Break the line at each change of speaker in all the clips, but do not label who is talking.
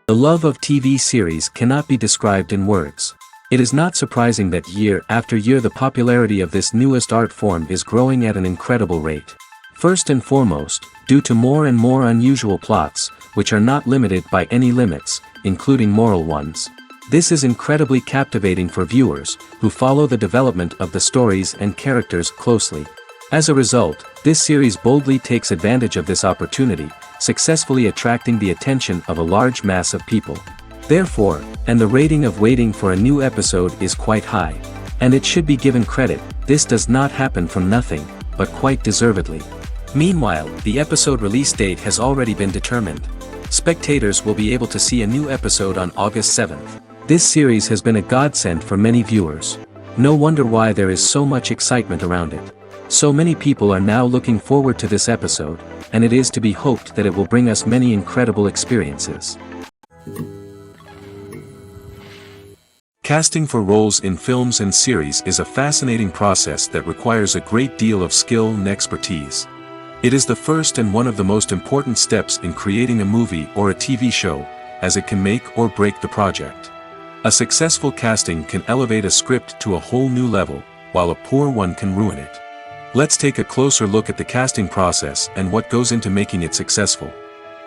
The love of TV series cannot be described in words. It is not surprising that year after year the popularity of this newest art form is growing at an incredible rate. First and foremost, due to more and more unusual plots, which are not limited by any limits, including moral ones. This is incredibly captivating for viewers, who follow the development of the stories and characters closely. As a result, this series boldly takes advantage of this opportunity, successfully attracting the attention of a large mass of people. Therefore, and the rating of waiting for a new episode is quite high. And it should be given credit, this does not happen from nothing, but quite deservedly. Meanwhile, the episode release date has already been determined. Spectators will be able to see a new episode on August 7th. This series has been a godsend for many viewers. No wonder why there is so much excitement around it. So many people are now looking forward to this episode, and it is to be hoped that it will bring us many incredible experiences. Casting for roles in films and series is a fascinating process that requires a great deal of skill and expertise. It is the first and one of the most important steps in creating a movie or a TV show, as it can make or break the project. A successful casting can elevate a script to a whole new level, while a poor one can ruin it. Let's take a closer look at the casting process and what goes into making it successful.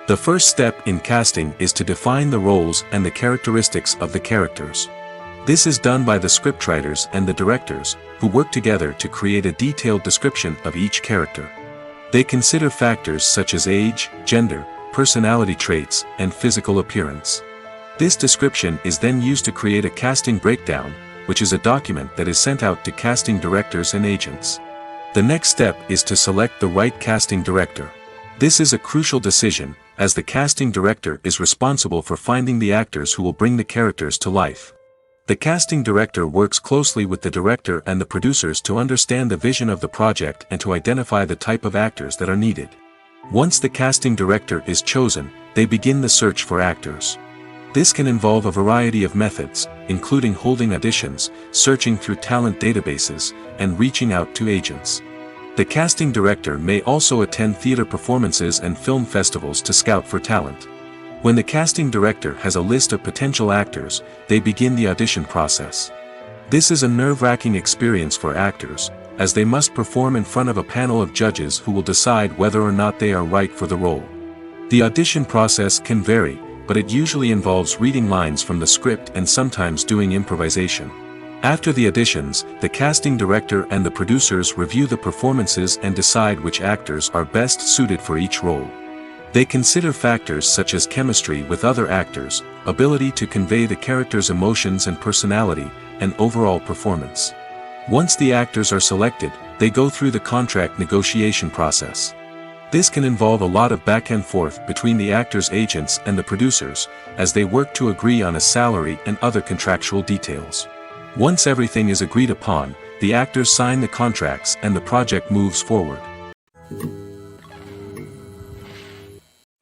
The first step in casting is to define the roles and the characteristics of the characters. This is done by the scriptwriters and the directors, who work together to create a detailed description of each character. They consider factors such as age, gender, personality traits, and physical appearance. This description is then used to create a casting breakdown, which is a document that is sent out to casting directors and agents. The next step is to select the right casting director. This is a crucial decision, as the casting director is responsible for finding the actors who will bring the characters to life. The casting director works closely with the director and the producers to understand the vision of the project and to identify the type of actors that are needed. Once the casting director is chosen, they begin the search for actors. This can involve a variety of methods, including holding auditions, searching through talent databases, and reaching out to agents. The casting director may also attend theater performances and film festivals to scout for talent. When the casting director has a list of potential actors, they begin the audition process. This is a nerve-wracking experience for actors, as they must perform in front of a panel of judges who will decide whether or not they are right for the role. The audition process can vary, but it usually involves reading lines from the script and sometimes doing improvisation. After the auditions, the casting director and the producers review the performances and decide which actors are best suited for each role. They consider factors such as chemistry with other actors, ability to convey the character's emotions and personality, and overall performance. Once the actors are selected, they go through the contract negotiation process. This can involve a lot of back and forth between the actors' agents and the producers, as they work to agree on a salary and other contractual details. Once everything is agreed upon, the actors sign the contracts and the project moves forward.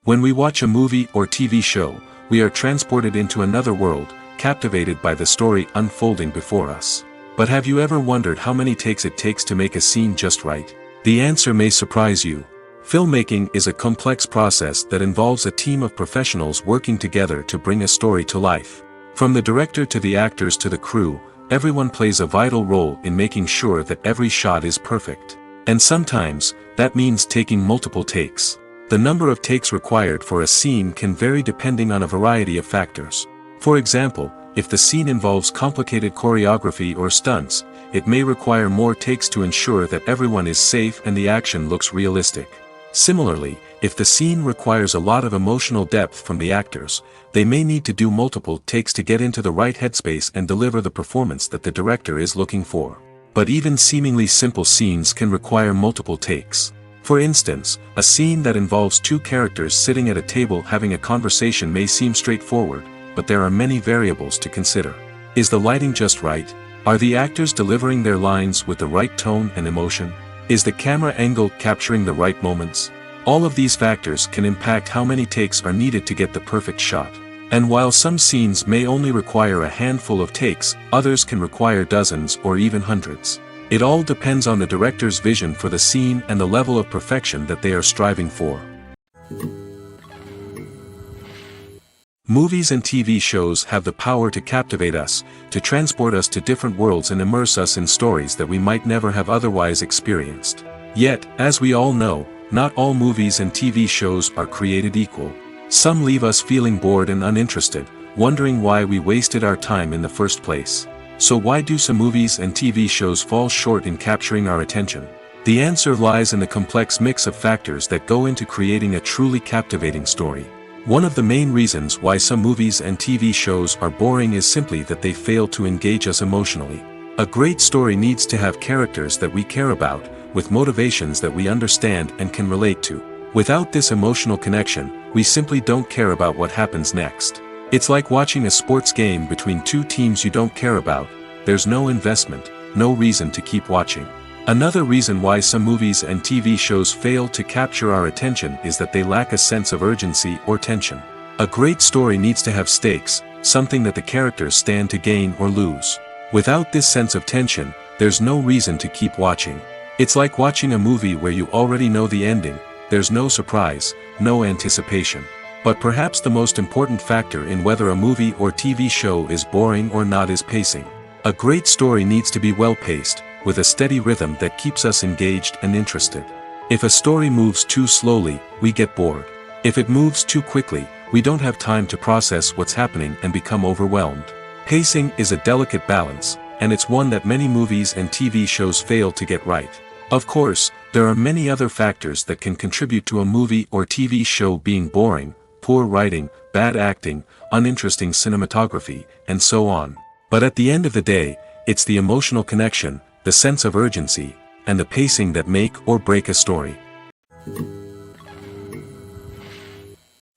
When we watch a movie or TV show, we are transported into another world, captivated by the story unfolding before us. But have you ever wondered how many takes it takes to make a scene just right? The answer may surprise you. Filmmaking is a complex process that involves a team of professionals working together to bring a story to life. From the director to the actors to the crew, everyone plays a vital role in making sure that every shot is perfect. And sometimes, that means taking multiple takes. The number of takes required for a scene can vary depending on a variety of factors. For example, if the scene involves complicated choreography or stunts, it may require more takes to ensure that everyone is safe and the action looks realistic. Similarly, if the scene requires a lot of emotional depth from the actors, they may need to do multiple takes to get into the right headspace and deliver the performance that the director is looking for. But even seemingly simple scenes can require multiple takes. For instance, a scene that involves two characters sitting at a table having a conversation may seem straightforward, but there are many variables to consider. Is the lighting just right? Are the actors delivering their lines with the right tone and emotion? Is the camera angle capturing the right moments? All of these factors can impact how many takes are needed to get the perfect shot. And while some scenes may only require a handful of takes, others can require dozens or even hundreds. It all depends on the director's vision for the scene and the level of perfection that they are striving for. Movies and TV shows have the power to captivate us, to transport us to different worlds and immerse us in stories that we might never have otherwise experienced. Yet, as we all know, not all movies and TV shows are created equal. Some leave us feeling bored and uninterested, wondering why we wasted our time in the first place. So why do some movies and TV shows fall short in capturing our attention? The answer lies in the complex mix of factors that go into creating a truly captivating story. One of the main reasons why some movies and TV shows are boring is simply that they fail to engage us emotionally. A great story needs to have characters that we care about, with motivations that we understand and can relate to. Without this emotional connection, we simply don't care about what happens next. It's like watching a sports game between two teams you don't care about. There's no investment, no reason to keep watching. Another reason why some movies and TV shows fail to capture our attention is that they lack a sense of urgency or tension. A great story needs to have stakes, something that the characters stand to gain or lose. Without this sense of tension, there's no reason to keep watching. It's like watching a movie where you already know the ending. There's no surprise, no anticipation. But perhaps the most important factor in whether a movie or TV show is boring or not is pacing. A great story needs to be well-paced, with a steady rhythm that keeps us engaged and interested. If a story moves too slowly, we get bored. If it moves too quickly, we don't have time to process what's happening and become overwhelmed. Pacing is a delicate balance, and it's one that many movies and TV shows fail to get right. Of course, there are many other factors that can contribute to a movie or TV show being boring: poor writing, bad acting, uninteresting cinematography, and so on. But at the end of the day, it's the emotional connection, the sense of urgency, and the pacing that make or break a story.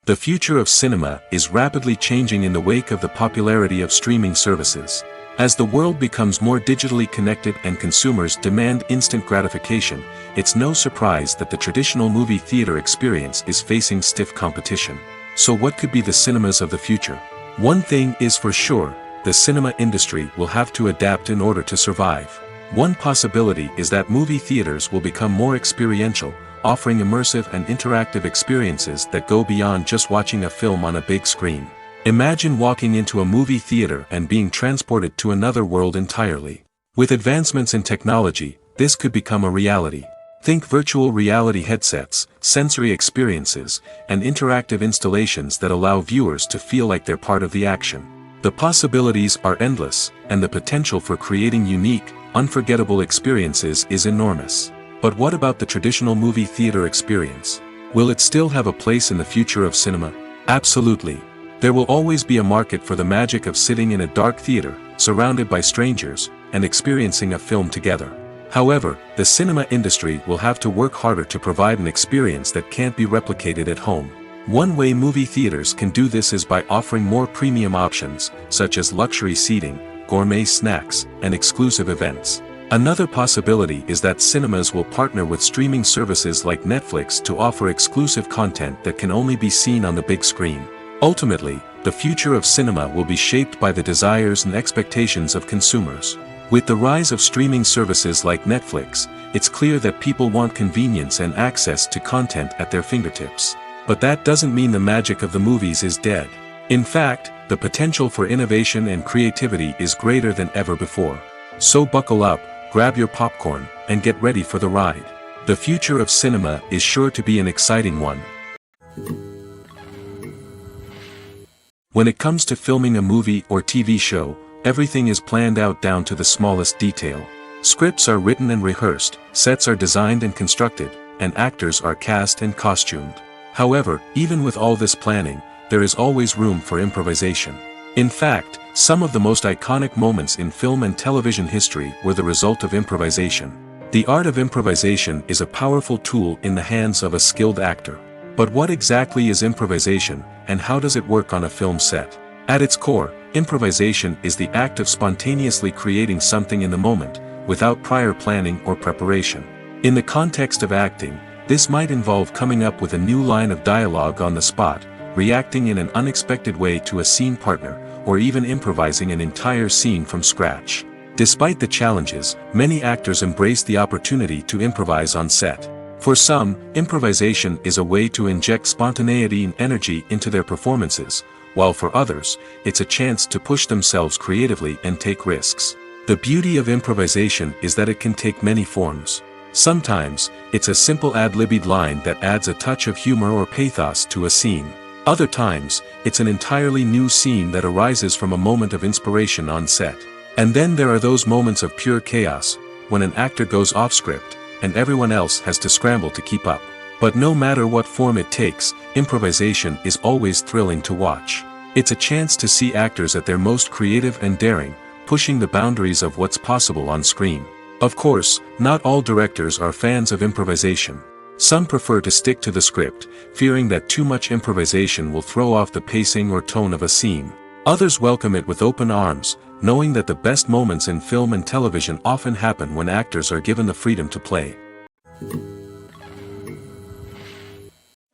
The future of cinema is rapidly changing in the wake of the popularity of streaming services. As the world becomes more digitally connected and consumers demand instant gratification, it's no surprise that the traditional movie theater experience is facing stiff competition. So what could be the cinemas of the future? One thing is for sure: the cinema industry will have to adapt in order to survive. One possibility is that movie theaters will become more experiential, offering immersive and interactive experiences that go beyond just watching a film on a big screen. Imagine walking into a movie theater and being transported to another world entirely. With advancements in technology, this could become a reality. Think virtual reality headsets, sensory experiences, and interactive installations that allow viewers to feel like they're part of the action. The possibilities are endless, and the potential for creating unique, unforgettable experiences is enormous. But what about the traditional movie theater experience? Will it still have a place in the future of cinema? Absolutely. There will always be a market for the magic of sitting in a dark theater, surrounded by strangers, and experiencing a film together. However, the cinema industry will have to work harder to provide an experience that can't be replicated at home. One way movie theaters can do this is by offering more premium options, such as luxury seating, gourmet snacks, and exclusive events. Another possibility is that cinemas will partner with streaming services like Netflix to offer exclusive content that can only be seen on the big screen. Ultimately, the future of cinema will be shaped by the desires and expectations of consumers. With the rise of streaming services like Netflix, it's clear that people want convenience and access to content at their fingertips. But that doesn't mean the magic of the movies is dead. In fact, the potential for innovation and creativity is greater than ever before. So buckle up, grab your popcorn, and get ready for the ride. The future of cinema is sure to be an exciting one. When it comes to filming a movie or TV show, everything is planned out down to the smallest detail. Scripts are written and rehearsed, sets are designed and constructed, and actors are cast and costumed. However, even with all this planning, there is always room for improvisation. In fact, some of the most iconic moments in film and television history were the result of improvisation. The art of improvisation is a powerful tool in the hands of a skilled actor. But what exactly is improvisation, and how does it work on a film set? At its core, improvisation is the act of spontaneously creating something in the moment, without prior planning or preparation. In the context of acting, this might involve coming up with a new line of dialogue on the spot, reacting in an unexpected way to a scene partner, or even improvising an entire scene from scratch. Despite the challenges, many actors embrace the opportunity to improvise on set. For some, improvisation is a way to inject spontaneity and energy into their performances, while for others, it's a chance to push themselves creatively and take risks. The beauty of improvisation is that it can take many forms. Sometimes, it's a simple ad-libbed line that adds a touch of humor or pathos to a scene. Other times, it's an entirely new scene that arises from a moment of inspiration on set. And then there are those moments of pure chaos, when an actor goes off script, and everyone else has to scramble to keep up. But no matter what form it takes, improvisation is always thrilling to watch. It's a chance to see actors at their most creative and daring, pushing the boundaries of what's possible on screen. Of course, not all directors are fans of improvisation. Some prefer to stick to the script, fearing that too much improvisation will throw off the pacing or tone of a scene. Others welcome it with open arms, knowing that the best moments in film and television often happen when actors are given the freedom to play.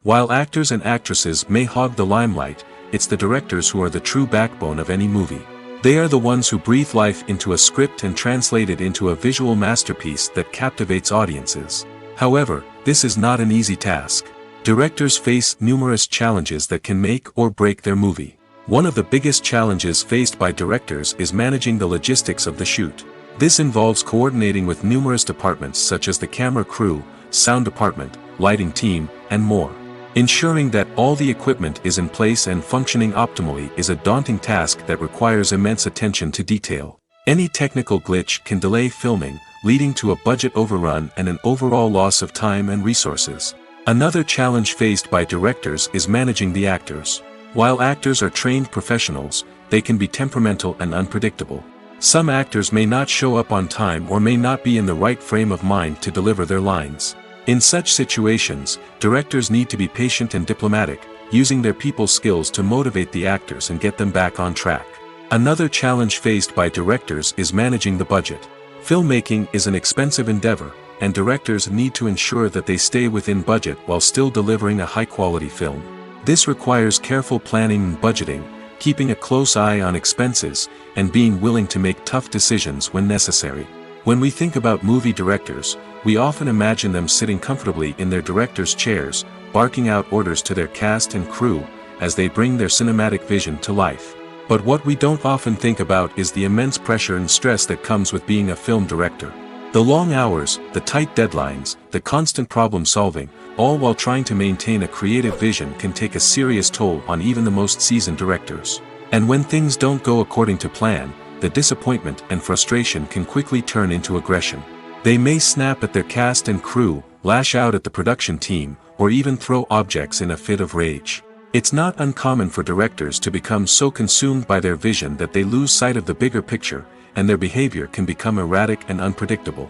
While actors and actresses may hog the limelight, it's the directors who are the true backbone of any movie. They are the ones who breathe life into a script and translate it into a visual masterpiece that captivates audiences. However, this is not an easy task. Directors face numerous challenges that can make or break their movie. One of the biggest challenges faced by directors is managing the logistics of the shoot. This involves coordinating with numerous departments such as the camera crew, sound department, lighting team, and more. Ensuring that all the equipment is in place and functioning optimally is a daunting task that requires immense attention to detail. Any technical glitch can delay filming, leading to a budget overrun and an overall loss of time and resources. Another challenge faced by directors is managing the actors. While actors are trained professionals, they can be temperamental and unpredictable. Some actors may not show up on time or may not be in the right frame of mind to deliver their lines. In such situations, directors need to be patient and diplomatic, using their people skills to motivate the actors and get them back on track. Another challenge faced by directors is managing the budget. Filmmaking is an expensive endeavor, and directors need to ensure that they stay within budget while still delivering a high-quality film. This requires careful planning and budgeting, keeping a close eye on expenses, and being willing to make tough decisions when necessary. When we think about movie directors, we often imagine them sitting comfortably in their director's chairs, barking out orders to their cast and crew, as they bring their cinematic vision to life. But what we don't often think about is the immense pressure and stress that comes with being a film director. The long hours, the tight deadlines, the constant problem solving, all while trying to maintain a creative vision can take a serious toll on even the most seasoned directors. And when things don't go according to plan, the disappointment and frustration can quickly turn into aggression. They may snap at their cast and crew, lash out at the production team, or even throw objects in a fit of rage. It's not uncommon for directors to become so consumed by their vision that they lose sight of the bigger picture, and their behavior can become erratic and unpredictable.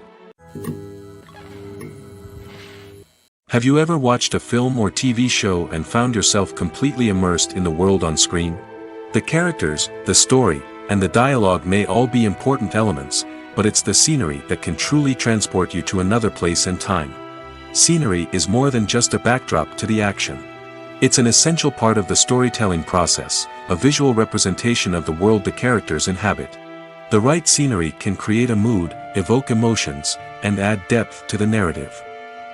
Have you ever watched a film or TV show and found yourself completely immersed in the world on screen? The characters, the story, and the dialogue may all be important elements, but it's the scenery that can truly transport you to another place and time. Scenery is more than just a backdrop to the action. It's an essential part of the storytelling process, a visual representation of the world the characters inhabit. The right scenery can create a mood, evoke emotions, and add depth to the narrative.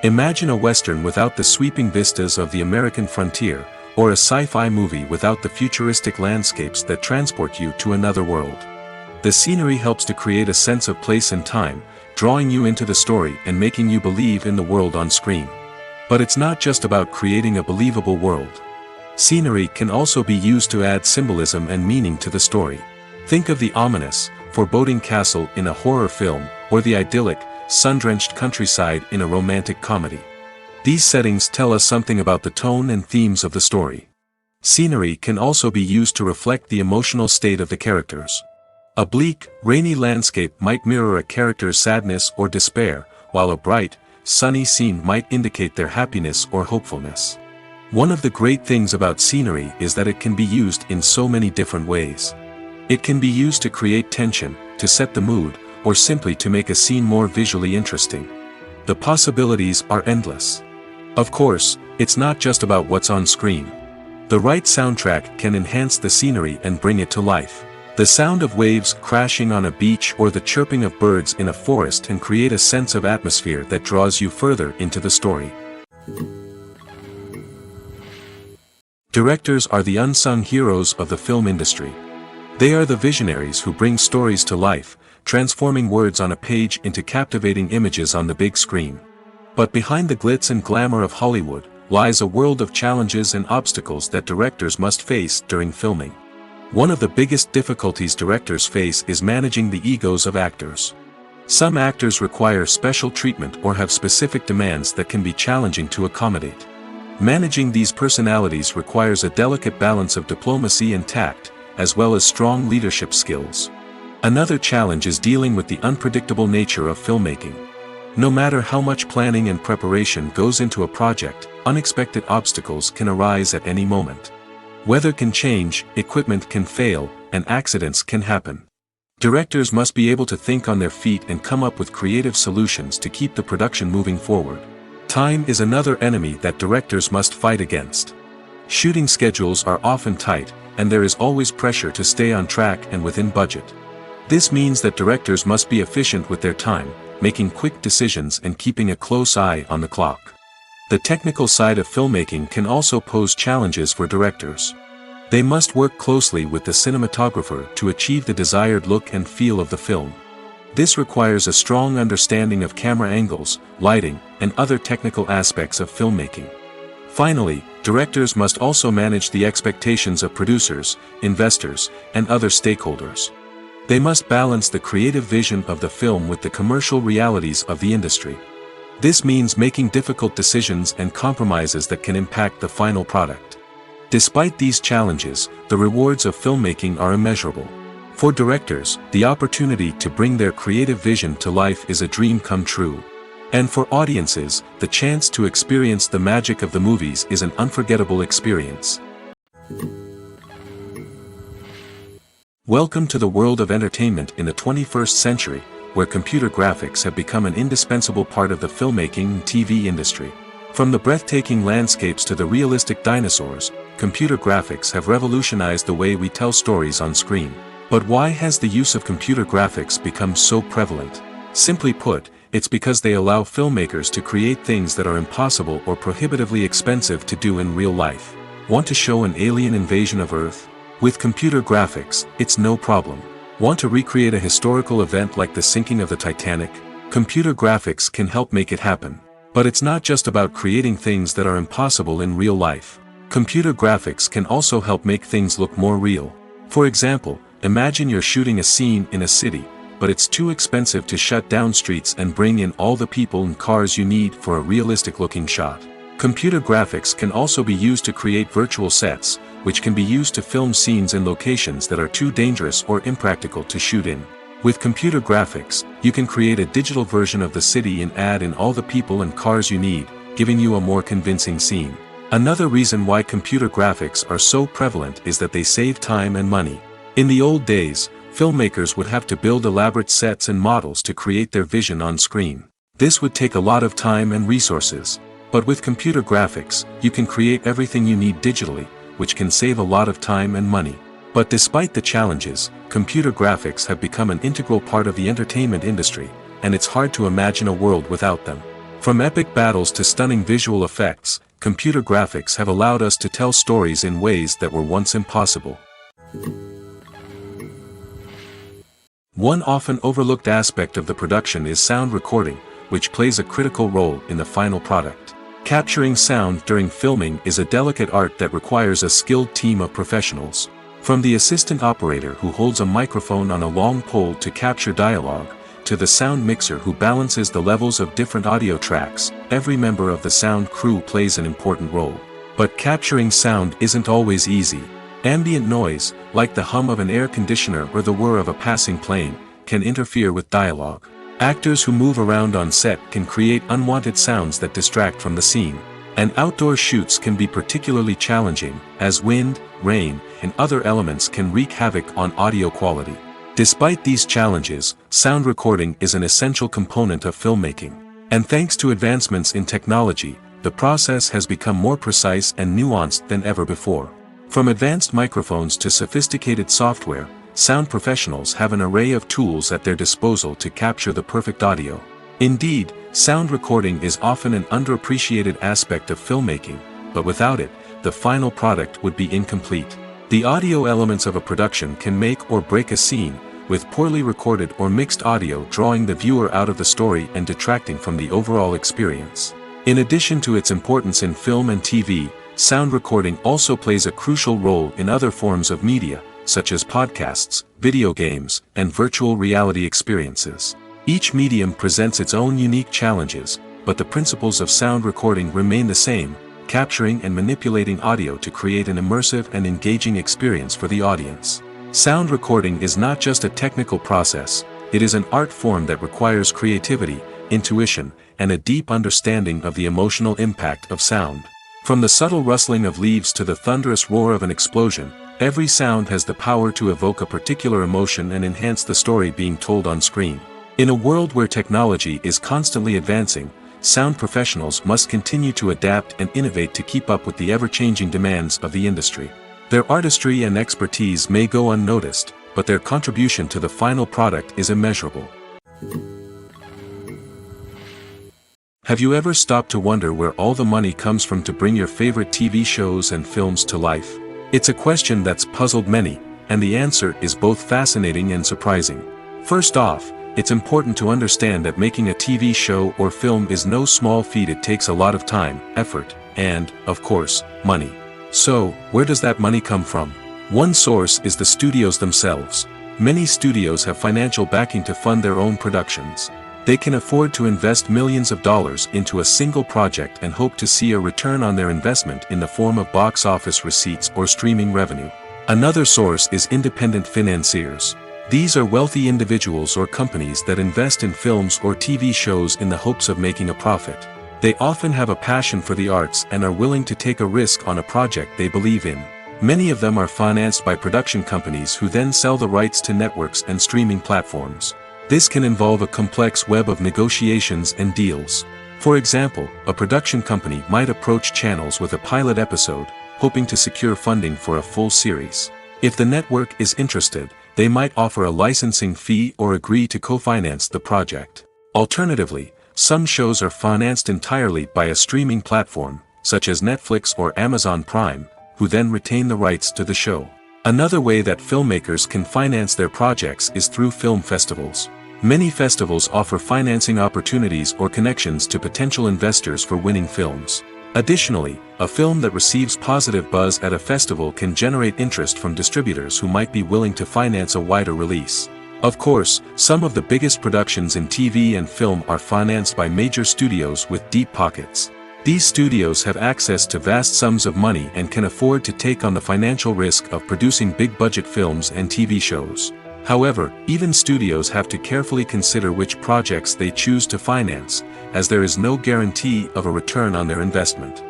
Imagine a Western without the sweeping vistas of the American frontier, or a sci-fi movie without the futuristic landscapes that transport you to another world. The scenery helps to create a sense of place and time, drawing you into the story and making you believe in the world on screen. But it's not just about creating a believable world. Scenery can also be used to add symbolism and meaning to the story. Think of the ominous, foreboding castle in a horror film, or the idyllic, sun-drenched countryside in a romantic comedy. These settings tell us something about the tone and themes of the story. Scenery can also be used to reflect the emotional state of the characters. A bleak, rainy landscape might mirror a character's sadness or despair, while a bright, sunny scene might indicate their happiness or hopefulness. One of the great things about scenery is that it can be used in so many different ways. It can be used to create tension, to set the mood, or simply to make a scene more visually interesting. The possibilities are endless. Of course, it's not just about what's on screen. The right soundtrack can enhance the scenery and bring it to life. The sound of waves crashing on a beach or the chirping of birds in a forest can create a sense of atmosphere that draws you further into the story. Directors are the unsung heroes of the film industry. They are the visionaries who bring stories to life, transforming words on a page into captivating images on the big screen. But behind the glitz and glamour of Hollywood lies a world of challenges and obstacles that directors must face during filming. One of the biggest difficulties directors face is managing the egos of actors. Some actors require special treatment or have specific demands that can be challenging to accommodate. Managing these personalities requires a delicate balance of diplomacy and tact, as well as strong leadership skills. Another challenge is dealing with the unpredictable nature of filmmaking. No matter how much planning and preparation goes into a project, unexpected obstacles can arise at any moment. Weather can change, equipment can fail, and accidents can happen. Directors must be able to think on their feet and come up with creative solutions to keep the production moving forward. Time is another enemy that directors must fight against. Shooting schedules are often tight, and there is always pressure to stay on track and within budget. This means that directors must be efficient with their time, making quick decisions and keeping a close eye on the clock. The technical side of filmmaking can also pose challenges for directors. They must work closely with the cinematographer to achieve the desired look and feel of the film. This requires a strong understanding of camera angles, lighting, and other technical aspects of filmmaking. Finally, directors must also manage the expectations of producers, investors, and other stakeholders. They must balance the creative vision of the film with the commercial realities of the industry. This means making difficult decisions and compromises that can impact the final product. Despite these challenges, the rewards of filmmaking are immeasurable. For directors, the opportunity to bring their creative vision to life is a dream come true. And for audiences, the chance to experience the magic of the movies is an unforgettable experience. Welcome to the world of entertainment in the 21st century, where computer graphics have become an indispensable part of the filmmaking and TV industry. From the breathtaking landscapes to the realistic dinosaurs, computer graphics have revolutionized the way we tell stories on screen. But why has the use of computer graphics become so prevalent? Simply put, it's because they allow filmmakers to create things that are impossible or prohibitively expensive to do in real life. Want to show an alien invasion of Earth? With computer graphics, it's no problem. Want to recreate a historical event like the sinking of the Titanic? Computer graphics can help make it happen. But it's not just about creating things that are impossible in real life. Computer graphics can also help make things look more real. For example, imagine you're shooting a scene in a city, but it's too expensive to shut down streets and bring in all the people and cars you need for a realistic-looking shot. Computer graphics can also be used to create virtual sets, which can be used to film scenes in locations that are too dangerous or impractical to shoot in. With computer graphics, you can create a digital version of the city and add in all the people and cars you need, giving you a more convincing scene. Another reason why computer graphics are so prevalent is that they save time and money. In the old days, filmmakers would have to build elaborate sets and models to create their vision on screen. This would take a lot of time and resources. But with computer graphics, you can create everything you need digitally, which can save a lot of time and money. But despite the challenges, computer graphics have become an integral part of the entertainment industry, and it's hard to imagine a world without them. From epic battles to stunning visual effects, computer graphics have allowed us to tell stories in ways that were once impossible. One often overlooked aspect of the production is sound recording, which plays a critical role in the final product. Capturing sound during filming is a delicate art that requires a skilled team of professionals. From the assistant operator who holds a microphone on a long pole to capture dialogue, to the sound mixer who balances the levels of different audio tracks, every member of the sound crew plays an important role. But capturing sound isn't always easy. Ambient noise, like the hum of an air conditioner or the whir of a passing plane, can interfere with dialogue. Actors who move around on set can create unwanted sounds that distract from the scene. And outdoor shoots can be particularly challenging, as wind, rain, and other elements can wreak havoc on audio quality. Despite these challenges, sound recording is an essential component of filmmaking. And thanks to advancements in technology, the process has become more precise and nuanced than ever before. From advanced microphones to sophisticated software, sound professionals have an array of tools at their disposal to capture the perfect audio. Indeed, sound recording is often an underappreciated aspect of filmmaking, but without it, the final product would be incomplete. The audio elements of a production can make or break a scene, with poorly recorded or mixed audio drawing the viewer out of the story and detracting from the overall experience. In addition to its importance in film and TV, sound recording also plays a crucial role in other forms of media, such as podcasts, video games, and virtual reality experiences. Each medium presents its own unique challenges, but the principles of sound recording remain the same, capturing and manipulating audio to create an immersive and engaging experience for the audience. Sound recording is not just a technical process, it is an art form that requires creativity, intuition, and a deep understanding of the emotional impact of sound. From the subtle rustling of leaves to the thunderous roar of an explosion, every sound has the power to evoke a particular emotion and enhance the story being told on screen. In a world where technology is constantly advancing, sound professionals must continue to adapt and innovate to keep up with the ever-changing demands of the industry. Their artistry and expertise may go unnoticed, but their contribution to the final product is immeasurable. Have you ever stopped to wonder where all the money comes from to bring your favorite TV shows and films to life? It's a question that's puzzled many, and the answer is both fascinating and surprising. First off, it's important to understand that making a TV show or film is no small feat. It takes a lot of time, effort, and, of course, money. So, where does that money come from? One source is the studios themselves. Many studios have financial backing to fund their own productions. They can afford to invest millions of dollars into a single project and hope to see a return on their investment in the form of box office receipts or streaming revenue. Another source is independent financiers. These are wealthy individuals or companies that invest in films or TV shows in the hopes of making a profit. They often have a passion for the arts and are willing to take a risk on a project they believe in. Many of them are financed by production companies who then sell the rights to networks and streaming platforms. This can involve a complex web of negotiations and deals. For example, a production company might approach channels with a pilot episode, hoping to secure funding for a full series. If the network is interested, they might offer a licensing fee or agree to co-finance the project. Alternatively, some shows are financed entirely by a streaming platform, such as Netflix or Amazon Prime, who then retain the rights to the show. Another way that filmmakers can finance their projects is through film festivals. Many festivals offer financing opportunities or connections to potential investors for winning films. Additionally, a film that receives positive buzz at a festival can generate interest from distributors who might be willing to finance a wider release. Of course, some of the biggest productions in TV and film are financed by major studios with deep pockets. These studios have access to vast sums of money and can afford to take on the financial risk of producing big-budget films and TV shows. However, even studios have to carefully consider which projects they choose to finance, as there is no guarantee of a return on their investment.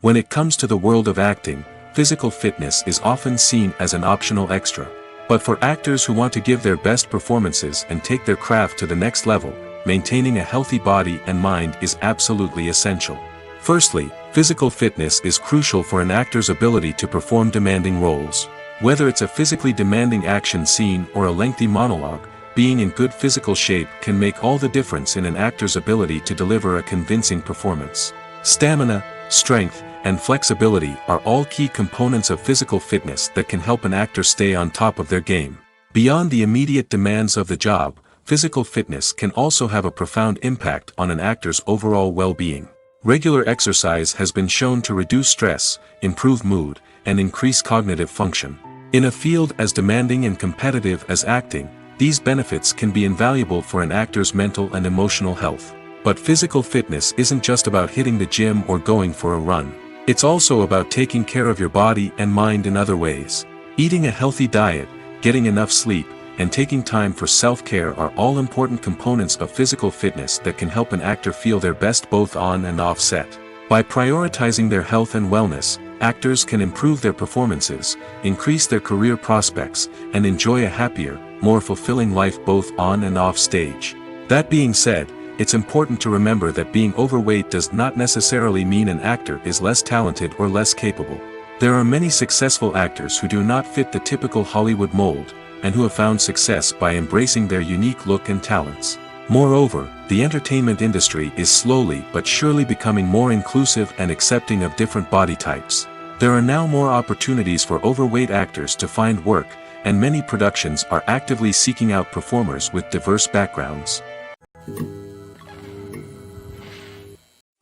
When it comes to the world of acting, physical fitness is often seen as an optional extra. But for actors who want to give their best performances and take their craft to the next level, maintaining a healthy body and mind is absolutely essential. Firstly, physical fitness is crucial for an actor's ability to perform demanding roles. Whether it's a physically demanding action scene or a lengthy monologue, being in good physical shape can make all the difference in an actor's ability to deliver a convincing performance. Stamina, strength, and flexibility are all key components of physical fitness that can help an actor stay on top of their game. Beyond the immediate demands of the job, physical fitness can also have a profound impact on an actor's overall well-being. Regular exercise has been shown to reduce stress, improve mood, and increase cognitive function. In a field as demanding and competitive as acting, these benefits can be invaluable for an actor's mental and emotional health. But physical fitness isn't just about hitting the gym or going for a run. It's also about taking care of your body and mind in other ways. Eating a healthy diet, getting enough sleep, and taking time for self-care are all important components of physical fitness that can help an actor feel their best both on and off set. By prioritizing their health and wellness, actors can improve their performances, increase their career prospects, and enjoy a happier, more fulfilling life both on and off stage. That being said, it's important to remember that being overweight does not necessarily mean an actor is less talented or less capable. There are many successful actors who do not fit the typical Hollywood mold, and who have found success by embracing their unique look and talents. Moreover, the entertainment industry is slowly but surely becoming more inclusive and accepting of different body types. There are now more opportunities for overweight actors to find work, and many productions are actively seeking out performers with diverse backgrounds.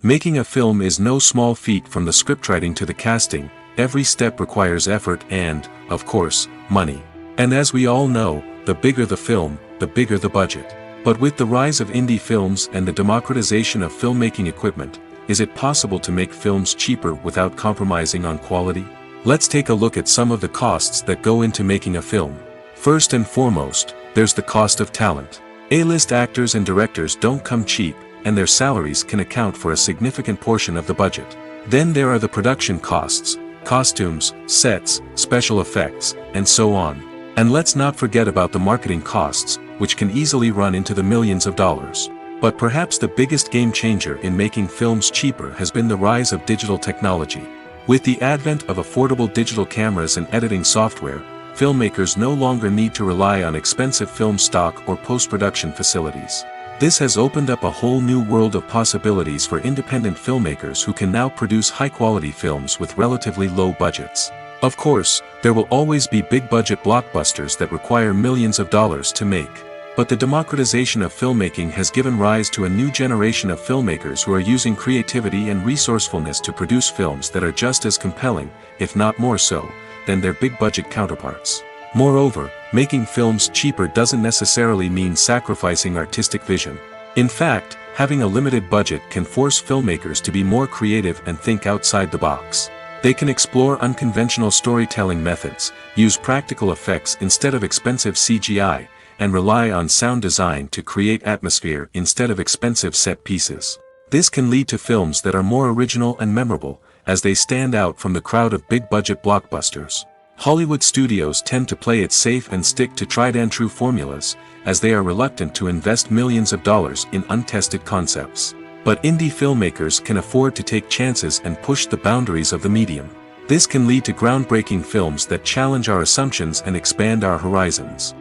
Making a film is no small feat. From the scriptwriting to the casting, every step requires effort and, of course, money. And as we all know, the bigger the film, the bigger the budget. But with the rise of indie films and the democratization of filmmaking equipment, is it possible to make films cheaper without compromising on quality? Let's take a look at some of the costs that go into making a film. First and foremost, there's the cost of talent. A-list actors and directors don't come cheap, and their salaries can account for a significant portion of the budget. Then there are the production costs, costumes, sets, special effects, and so on. And let's not forget about the marketing costs, which can easily run into the millions of dollars. But perhaps the biggest game changer in making films cheaper has been the rise of digital technology. With the advent of affordable digital cameras and editing software, filmmakers no longer need to rely on expensive film stock or post-production facilities. This has opened up a whole new world of possibilities for independent filmmakers who can now produce high-quality films with relatively low budgets. Of course, there will always be big-budget blockbusters that require millions of dollars to make. But the democratization of filmmaking has given rise to a new generation of filmmakers who are using creativity and resourcefulness to produce films that are just as compelling, if not more so, than their big-budget counterparts. Moreover, making films cheaper doesn't necessarily mean sacrificing artistic vision. In fact, having a limited budget can force filmmakers to be more creative and think outside the box. They can explore unconventional storytelling methods, use practical effects instead of expensive CGI, and rely on sound design to create atmosphere instead of expensive set pieces. This can lead to films that are more original and memorable, as they stand out from the crowd of big-budget blockbusters. Hollywood studios tend to play it safe and stick to tried-and-true formulas, as they are reluctant to invest millions of dollars in untested concepts. But indie filmmakers can afford to take chances and push the boundaries of the medium. This can lead to groundbreaking films that challenge our assumptions and expand our horizons.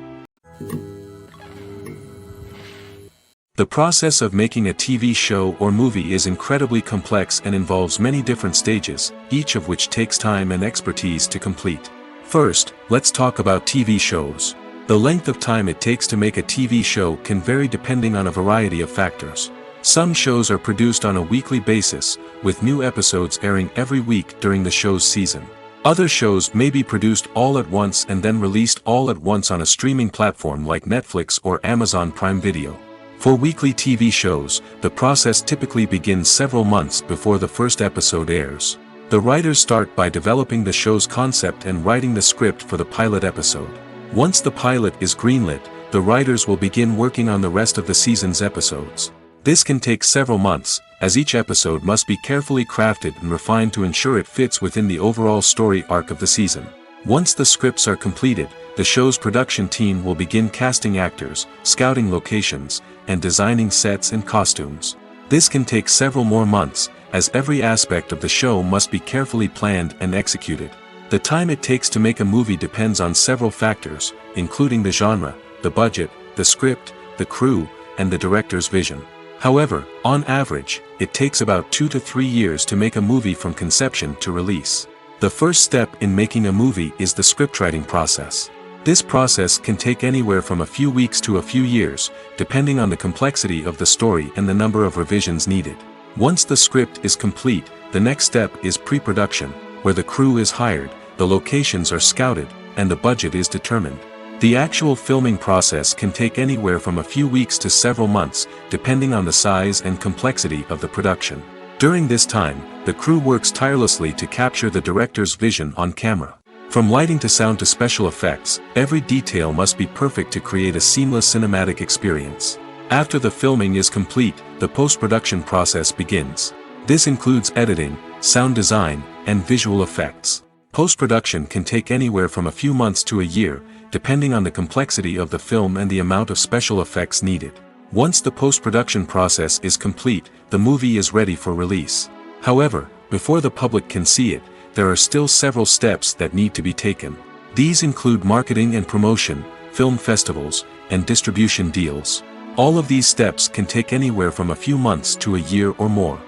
The process of making a TV show or movie is incredibly complex and involves many different stages, each of which takes time and expertise to complete. First, let's talk about TV shows. The length of time it takes to make a TV show can vary depending on a variety of factors. Some shows are produced on a weekly basis, with new episodes airing every week during the show's season. Other shows may be produced all at once and then released all at once on a streaming platform like Netflix or Amazon Prime Video. For weekly TV shows, the process typically begins several months before the first episode airs. The writers start by developing the show's concept and writing the script for the pilot episode. Once the pilot is greenlit, the writers will begin working on the rest of the season's episodes. This can take several months, as each episode must be carefully crafted and refined to ensure it fits within the overall story arc of the season. Once the scripts are completed, the show's production team will begin casting actors, scouting locations, and designing sets and costumes. This can take several more months, as every aspect of the show must be carefully planned and executed. The time it takes to make a movie depends on several factors, including the genre, the budget, the script, the crew, and the director's vision. However, on average, it takes about 2 to 3 years to make a movie from conception to release. The first step in making a movie is the scriptwriting process. This process can take anywhere from a few weeks to a few years, depending on the complexity of the story and the number of revisions needed. Once the script is complete, the next step is pre-production, where the crew is hired, the locations are scouted, and the budget is determined. The actual filming process can take anywhere from a few weeks to several months, depending on the size and complexity of the production. During this time, the crew works tirelessly to capture the director's vision on camera. From lighting to sound to special effects, every detail must be perfect to create a seamless cinematic experience. After the filming is complete, the post-production process begins. This includes editing, sound design, and visual effects. Post-production can take anywhere from a few months to a year, depending on the complexity of the film and the amount of special effects needed. Once the post-production process is complete, the movie is ready for release. However, before the public can see it, there are still several steps that need to be taken. These include marketing and promotion, film festivals, and distribution deals. All of these steps can take anywhere from a few months to a year or more.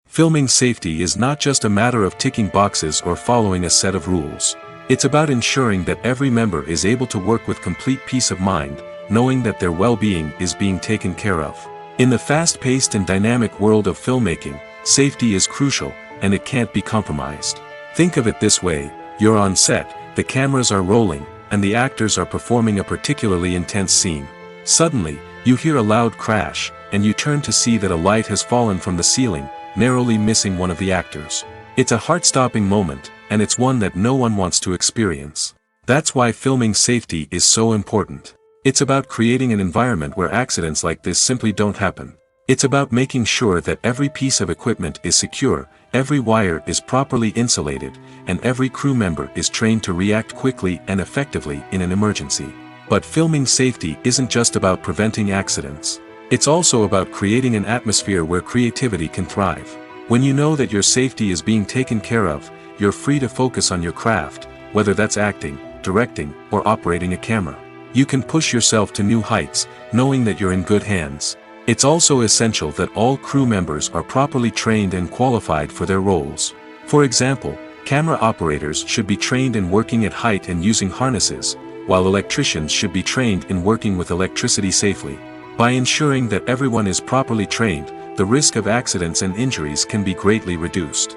Filming safety is not just a matter of ticking boxes or following a set of rules. It's about ensuring that every member is able to work with complete peace of mind, knowing that their well-being is being taken care of. In the fast-paced and dynamic world of filmmaking, safety is crucial, and it can't be compromised. Think of it this way: you're on set, the cameras are rolling, and the actors are performing a particularly intense scene. Suddenly, you hear a loud crash, and you turn to see that a light has fallen from the ceiling, narrowly missing one of the actors. It's a heart-stopping moment, and it's one that no one wants to experience. That's why filming safety is so important. It's about creating an environment where accidents like this simply don't happen. It's about making sure that every piece of equipment is secure, every wire is properly insulated, and every crew member is trained to react quickly and effectively in an emergency. But filming safety isn't just about preventing accidents. It's also about creating an atmosphere where creativity can thrive. When you know that your safety is being taken care of, you're free to focus on your craft, whether that's acting, directing, or operating a camera. You can push yourself to new heights, knowing that you're in good hands. It's also essential that all crew members are properly trained and qualified for their roles. For example, camera operators should be trained in working at height and using harnesses, while electricians should be trained in working with electricity safely. By ensuring that everyone is properly trained, the risk of accidents and injuries can be greatly reduced.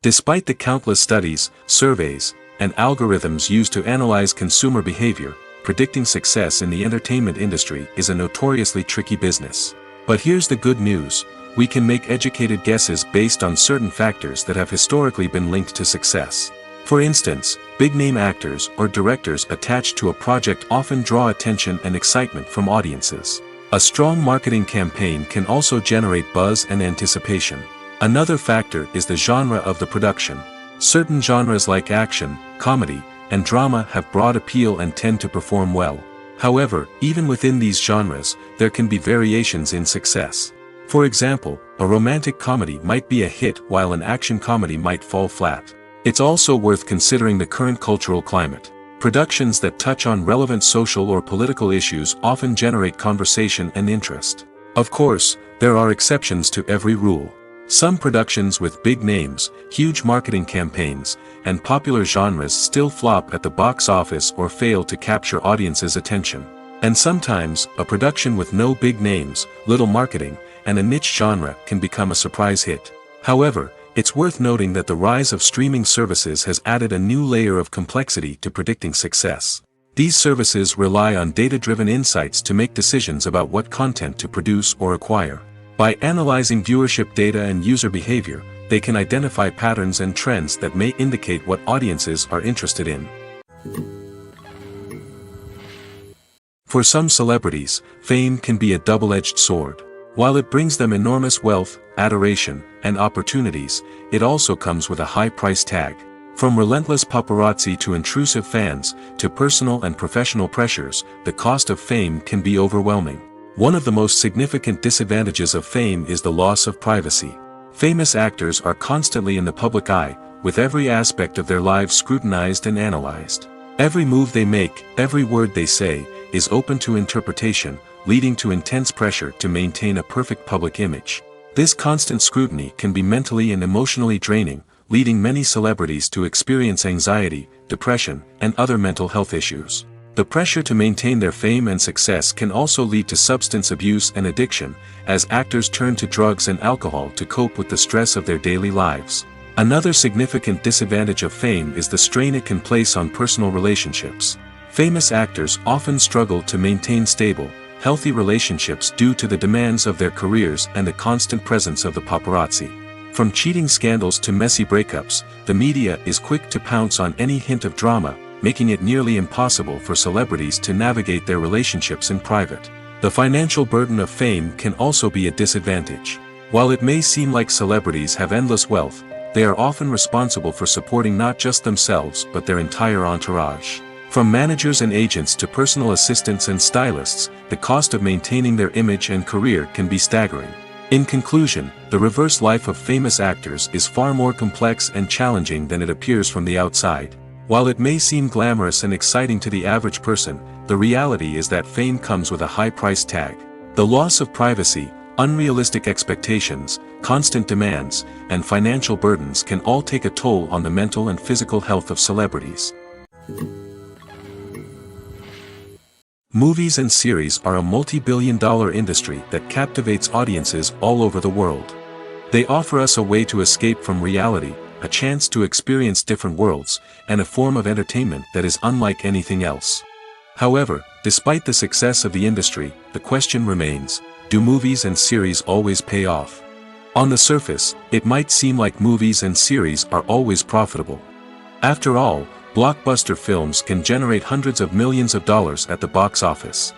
Despite the countless studies, surveys, and algorithms used to analyze consumer behavior, predicting success in the entertainment industry is a notoriously tricky business. But here's the good news: we can make educated guesses based on certain factors that have historically been linked to success. For instance, big-name actors or directors attached to a project often draw attention and excitement from audiences. A strong marketing campaign can also generate buzz and anticipation. Another factor is the genre of the production. Certain genres like action, comedy, and drama have broad appeal and tend to perform well. However, even within these genres, there can be variations in success. For example, a romantic comedy might be a hit while an action comedy might fall flat. It's also worth considering the current cultural climate. Productions that touch on relevant social or political issues often generate conversation and interest. Of course, there are exceptions to every rule. Some productions with big names, huge marketing campaigns, and popular genres still flop at the box office or fail to capture audiences' attention. And sometimes, a production with no big names, little marketing, and a niche genre can become a surprise hit. However, it's worth noting that the rise of streaming services has added a new layer of complexity to predicting success. These services rely on data-driven insights to make decisions about what content to produce or acquire. By analyzing viewership data and user behavior, they can identify patterns and trends that may indicate what audiences are interested in. For some celebrities, fame can be a double-edged sword. While it brings them enormous wealth, adoration, and opportunities, it also comes with a high price tag. From relentless paparazzi to intrusive fans, to personal and professional pressures, the cost of fame can be overwhelming. One of the most significant disadvantages of fame is the loss of privacy. Famous actors are constantly in the public eye, with every aspect of their lives scrutinized and analyzed. Every move they make, every word they say, is open to interpretation, leading to intense pressure to maintain a perfect public image. This constant scrutiny can be mentally and emotionally draining, leading many celebrities to experience anxiety, depression, and other mental health issues. The pressure to maintain their fame and success can also lead to substance abuse and addiction, as actors turn to drugs and alcohol to cope with the stress of their daily lives. Another significant disadvantage of fame is the strain it can place on personal relationships. Famous actors often struggle to maintain stable, healthy relationships due to the demands of their careers and the constant presence of the paparazzi. From cheating scandals to messy breakups, the media is quick to pounce on any hint of drama, making it nearly impossible for celebrities to navigate their relationships in private. The financial burden of fame can also be a disadvantage. While it may seem like celebrities have endless wealth, they are often responsible for supporting not just themselves but their entire entourage. From managers and agents to personal assistants and stylists, the cost of maintaining their image and career can be staggering. In conclusion, the reverse life of famous actors is far more complex and challenging than it appears from the outside. While it may seem glamorous and exciting to the average person, the reality is that fame comes with a high price tag. The loss of privacy, unrealistic expectations, constant demands, and financial burdens can all take a toll on the mental and physical health of celebrities. Movies and series are a multi-billion-dollar industry that captivates audiences all over the world. They offer us a way to escape from reality, a chance to experience different worlds, and a form of entertainment that is unlike anything else. However, despite the success of the industry, the question remains, do movies and series always pay off? On the surface, it might seem like movies and series are always profitable. After all, blockbuster films can generate hundreds of millions of dollars at the box office.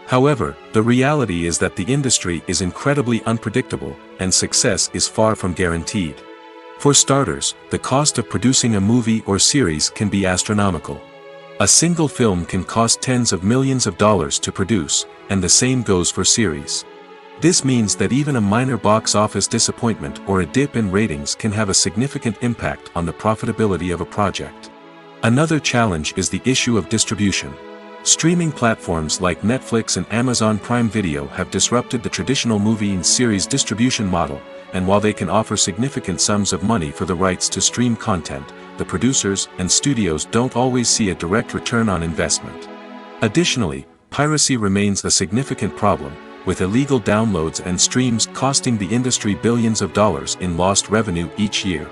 However, the reality is that the industry is incredibly unpredictable, and success is far from guaranteed. For starters, the cost of producing a movie or series can be astronomical. A single film can cost tens of millions of dollars to produce, and the same goes for series. This means that even a minor box office disappointment or a dip in ratings can have a significant impact on the profitability of a project. Another challenge is the issue of distribution. Streaming platforms like Netflix and Amazon Prime Video have disrupted the traditional movie and series distribution model, and while they can offer significant sums of money for the rights to stream content, the producers and studios don't always see a direct return on investment. Additionally, piracy remains a significant problem, with illegal downloads and streams costing the industry billions of dollars in lost revenue each year.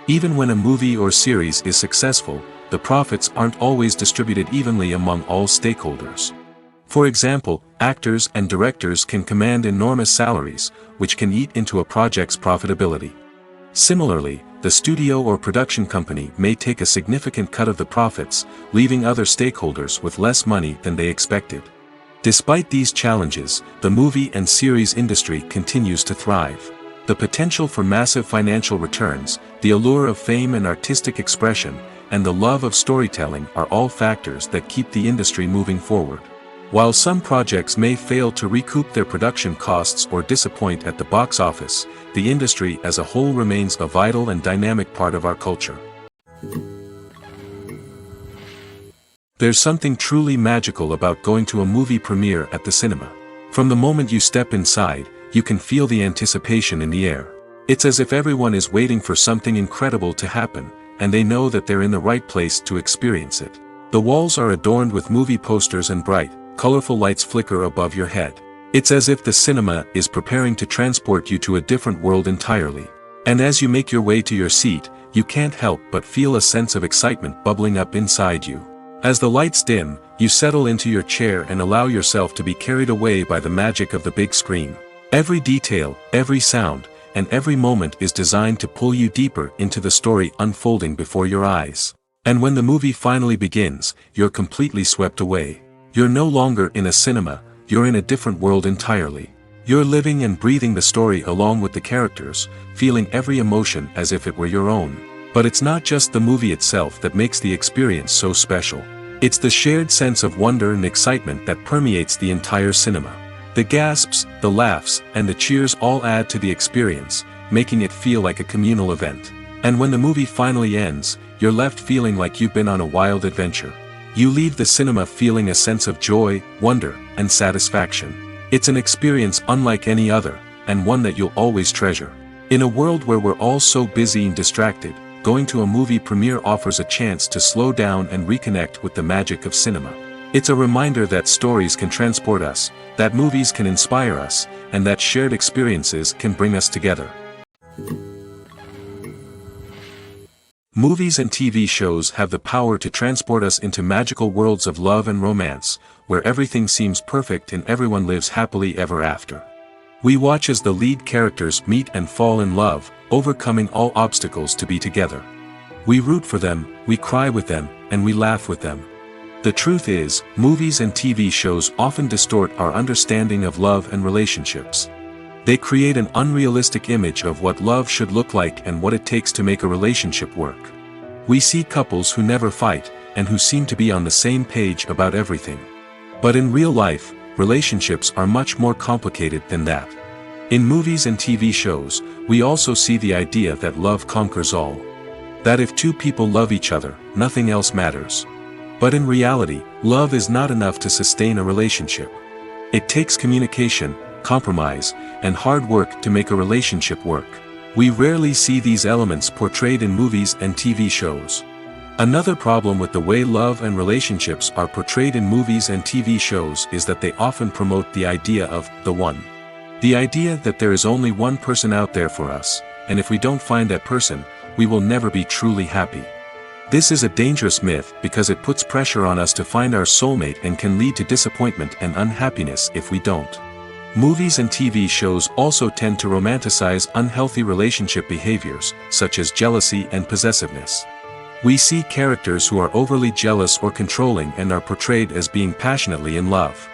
Even when a movie or series is successful, the profits aren't always distributed evenly among all stakeholders. For example, actors and directors can command enormous salaries, which can eat into a project's profitability. Similarly, the studio or production company may take a significant cut of the profits, leaving other stakeholders with less money than they expected. Despite these challenges, the movie and series industry continues to thrive. The potential for massive financial returns, the allure of fame and artistic expression, and the love of storytelling are all factors that keep the industry moving forward. While some projects may fail to recoup their production costs or disappoint at the box office, the industry as a whole remains a vital and dynamic part of our culture. There's something truly magical about going to a movie premiere at the cinema. From the moment you step inside, you can feel the anticipation in the air. It's as if everyone is waiting for something incredible to happen, and they know that they're in the right place to experience it. The walls are adorned with movie posters and bright, colorful lights flicker above your head. It's as if the cinema is preparing to transport you to a different world entirely. And as you make your way to your seat, you can't help but feel a sense of excitement bubbling up inside you. As the lights dim, you settle into your chair and allow yourself to be carried away by the magic of the big screen. Every detail, every sound, and every moment is designed to pull you deeper into the story unfolding before your eyes. And when the movie finally begins, you're completely swept away. You're no longer in a cinema, you're in a different world entirely. You're living and breathing the story along with the characters, feeling every emotion as if it were your own. But it's not just the movie itself that makes the experience so special. It's the shared sense of wonder and excitement that permeates the entire cinema. The gasps, the laughs, and the cheers all add to the experience, making it feel like a communal event. And when the movie finally ends, you're left feeling like you've been on a wild adventure. You leave the cinema feeling a sense of joy, wonder, and satisfaction. It's an experience unlike any other, and one that you'll always treasure. In a world where we're all so busy and distracted, going to a movie premiere offers a chance to slow down and reconnect with the magic of cinema. It's a reminder that stories can transport us, that movies can inspire us, and that shared experiences can bring us together. Movies and TV shows have the power to transport us into magical worlds of love and romance, where everything seems perfect and everyone lives happily ever after. We watch as the lead characters meet and fall in love, overcoming all obstacles to be together. We root for them, we cry with them, and we laugh with them. The truth is, movies and TV shows often distort our understanding of love and relationships. They create an unrealistic image of what love should look like and what it takes to make a relationship work. We see couples who never fight, and who seem to be on the same page about everything. But in real life, relationships are much more complicated than that. In movies and TV shows, we also see the idea that love conquers all. That if two people love each other, nothing else matters. But in reality, love is not enough to sustain a relationship. It takes communication, compromise, and hard work to make a relationship work. We rarely see these elements portrayed in movies and TV shows. Another problem with the way love and relationships are portrayed in movies and TV shows is that they often promote the idea of the one. The idea that there is only one person out there for us, and if we don't find that person, we will never be truly happy. This is a dangerous myth because it puts pressure on us to find our soulmate and can lead to disappointment and unhappiness if we don't. Movies and TV shows also tend to romanticize unhealthy relationship behaviors, such as jealousy and possessiveness. We see characters who are overly jealous or controlling and are portrayed as being passionately in love.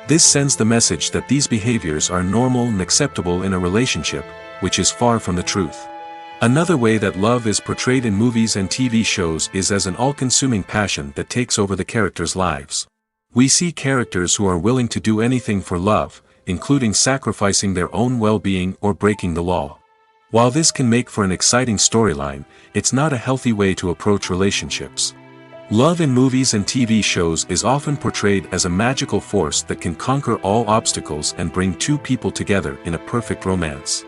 This sends the message that these behaviors are normal and acceptable in a relationship, which is far from the truth. Another way that love is portrayed in movies and TV shows is as an all-consuming passion that takes over the characters' lives. We see characters who are willing to do anything for love, including sacrificing their own well-being or breaking the law. While this can make for an exciting storyline, it's not a healthy way to approach relationships. Love in movies and TV shows is often portrayed as a magical force that can conquer all obstacles and bring two people together in a perfect romance.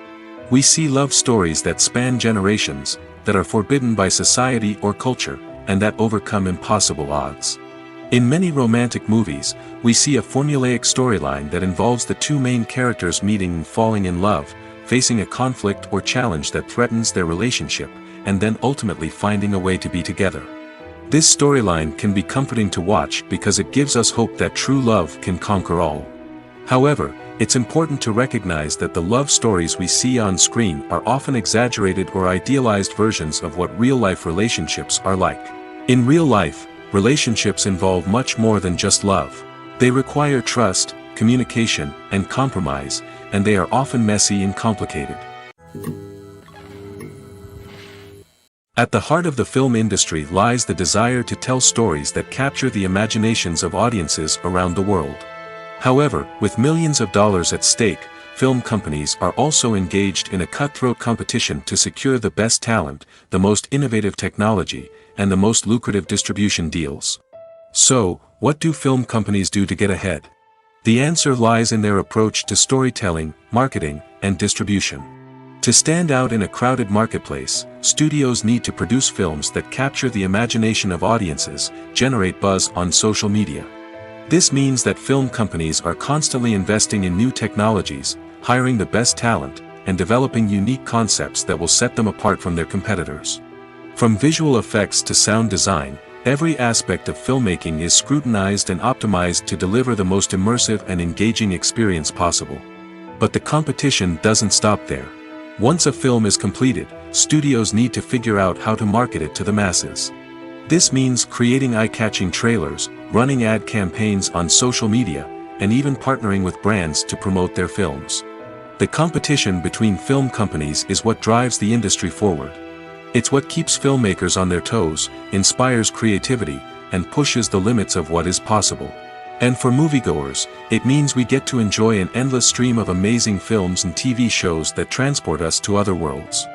We see love stories that span generations, that are forbidden by society or culture, and that overcome impossible odds. In many romantic movies, we see a formulaic storyline that involves the two main characters meeting and falling in love, facing a conflict or challenge that threatens their relationship, and then ultimately finding a way to be together. This storyline can be comforting to watch because it gives us hope that true love can conquer all. However, it's important to recognize that the love stories we see on screen are often exaggerated or idealized versions of what real-life relationships are like. In real life, relationships involve much more than just love. They require trust, communication, and compromise, and they are often messy and complicated. At the heart of the film industry lies the desire to tell stories that capture the imaginations of audiences around the world. However, with millions of dollars at stake, film companies are also engaged in a cutthroat competition to secure the best talent, the most innovative technology, and the most lucrative distribution deals. So, what do film companies do to get ahead? The answer lies in their approach to storytelling, marketing, and distribution. To stand out in a crowded marketplace, studios need to produce films that capture the imagination of audiences, generate buzz on social media. This means that film companies are constantly investing in new technologies, hiring the best talent, and developing unique concepts that will set them apart from their competitors. From visual effects to sound design, every aspect of filmmaking is scrutinized and optimized to deliver the most immersive and engaging experience possible. But the competition doesn't stop there. Once a film is completed, studios need to figure out how to market it to the masses. This means creating eye-catching trailers, running ad campaigns on social media, and even partnering with brands to promote their films. The competition between film companies is what drives the industry forward. It's what keeps filmmakers on their toes, inspires creativity, and pushes the limits of what is possible. And for moviegoers, it means we get to enjoy an endless stream of amazing films and TV shows that transport us to other worlds.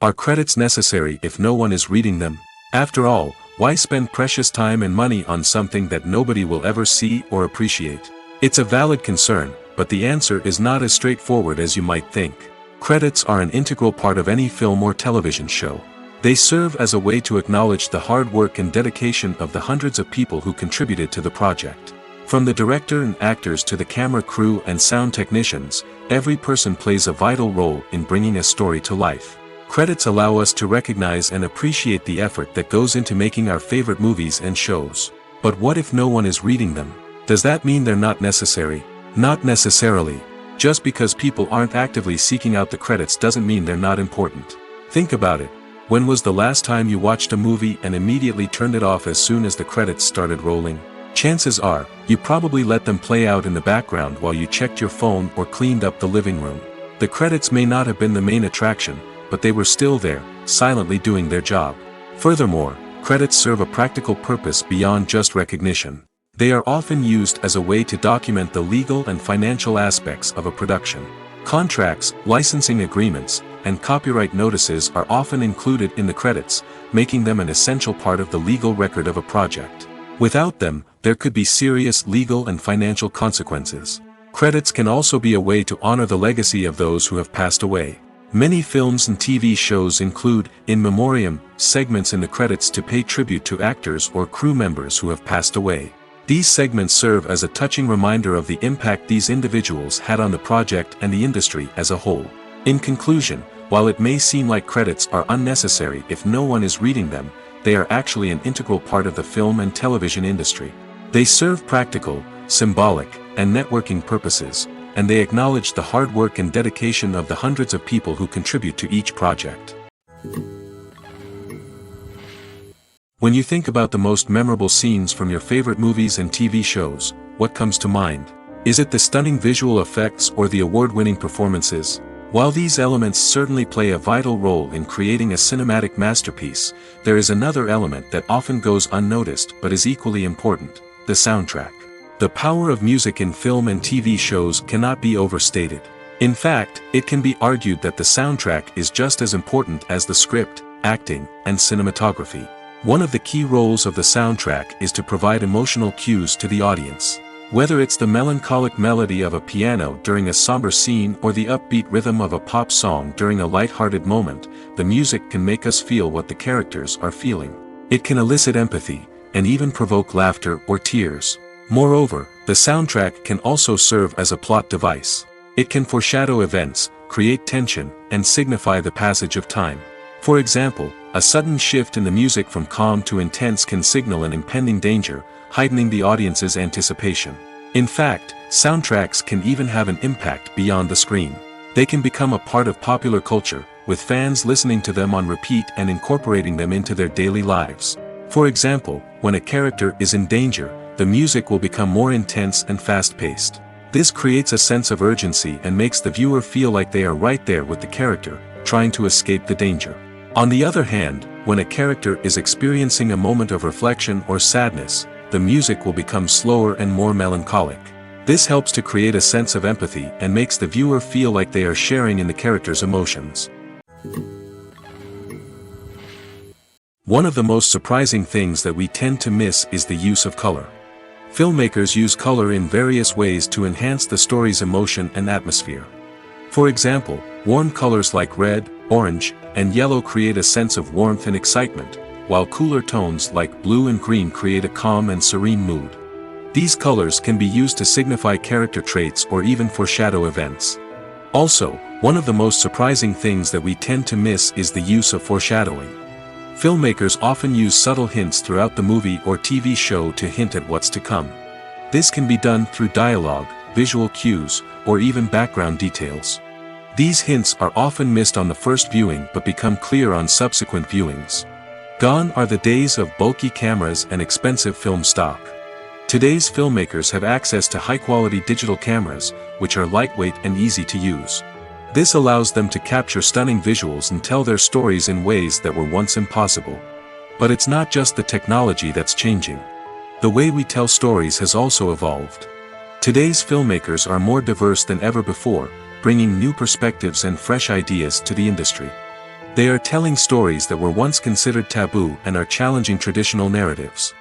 Are credits necessary if no one is reading them? After all, why spend precious time and money on something that nobody will ever see or appreciate? It's a valid concern, but the answer is not as straightforward as you might think. Credits are an integral part of any film or television show. They serve as a way to acknowledge the hard work and dedication of the hundreds of people who contributed to the project. From the director and actors to the camera crew and sound technicians, every person plays a vital role in bringing a story to life. Credits allow us to recognize and appreciate the effort that goes into making our favorite movies and shows. But what if no one is reading them? Does that mean they're not necessary? Not necessarily. Just because people aren't actively seeking out the credits doesn't mean they're not important. Think about it. When was the last time you watched a movie and immediately turned it off as soon as the credits started rolling? Chances are, you probably let them play out in the background while you checked your phone or cleaned up the living room. The credits may not have been the main attraction, but they were still there, silently doing their job. Furthermore, credits serve a practical purpose beyond just recognition. They are often used as a way to document the legal and financial aspects of a production. Contracts, licensing agreements, and copyright notices are often included in the credits, making them an essential part of the legal record of a project. Without them, there could be serious legal and financial consequences. Credits can also be a way to honor the legacy of those who have passed away. Many films and TV shows include, in memoriam, segments in the credits to pay tribute to actors or crew members who have passed away. These segments serve as a touching reminder of the impact these individuals had on the project and the industry as a whole. In conclusion, while it may seem like credits are unnecessary if no one is reading them, they are actually an integral part of the film and television industry. They serve practical, symbolic, and networking purposes, and they acknowledge the hard work and dedication of the hundreds of people who contribute to each project. When you think about the most memorable scenes from your favorite movies and TV shows, what comes to mind? Is it the stunning visual effects or the award-winning performances? While these elements certainly play a vital role in creating a cinematic masterpiece, there is another element that often goes unnoticed but is equally important: the soundtrack. The power of music in film and TV shows cannot be overstated. In fact, it can be argued that the soundtrack is just as important as the script, acting, and cinematography. One of the key roles of the soundtrack is to provide emotional cues to the audience. Whether it's the melancholic melody of a piano during a somber scene or the upbeat rhythm of a pop song during a light-hearted moment, the music can make us feel what the characters are feeling. It can elicit empathy, and even provoke laughter or tears. Moreover, the soundtrack can also serve as a plot device. It can foreshadow events, create tension, and signify the passage of time. For example, a sudden shift in the music from calm to intense can signal an impending danger, heightening the audience's anticipation. In fact, soundtracks can even have an impact beyond the screen. They can become a part of popular culture, with fans listening to them on repeat and incorporating them into their daily lives. For example, when a character is in danger, the music will become more intense and fast-paced. This creates a sense of urgency and makes the viewer feel like they are right there with the character, trying to escape the danger. On the other hand, when a character is experiencing a moment of reflection or sadness, the music will become slower and more melancholic. This helps to create a sense of empathy and makes the viewer feel like they are sharing in the character's emotions. One of the most surprising things that we tend to miss is the use of color. Filmmakers use color in various ways to enhance the story's emotion and atmosphere. For example, warm colors like red, orange, and yellow create a sense of warmth and excitement, while cooler tones like blue and green create a calm and serene mood. These colors can be used to signify character traits or even foreshadow events. Also, one of the most surprising things that we tend to miss is the use of foreshadowing. Filmmakers often use subtle hints throughout the movie or TV show to hint at what's to come. This can be done through dialogue, visual cues, or even background details. These hints are often missed on the first viewing but become clear on subsequent viewings. Gone are the days of bulky cameras and expensive film stock. Today's filmmakers have access to high-quality digital cameras, which are lightweight and easy to use. This allows them to capture stunning visuals and tell their stories in ways that were once impossible. But it's not just the technology that's changing. The way we tell stories has also evolved. Today's filmmakers are more diverse than ever before, bringing new perspectives and fresh ideas to the industry. They are telling stories that were once considered taboo and are challenging traditional narratives.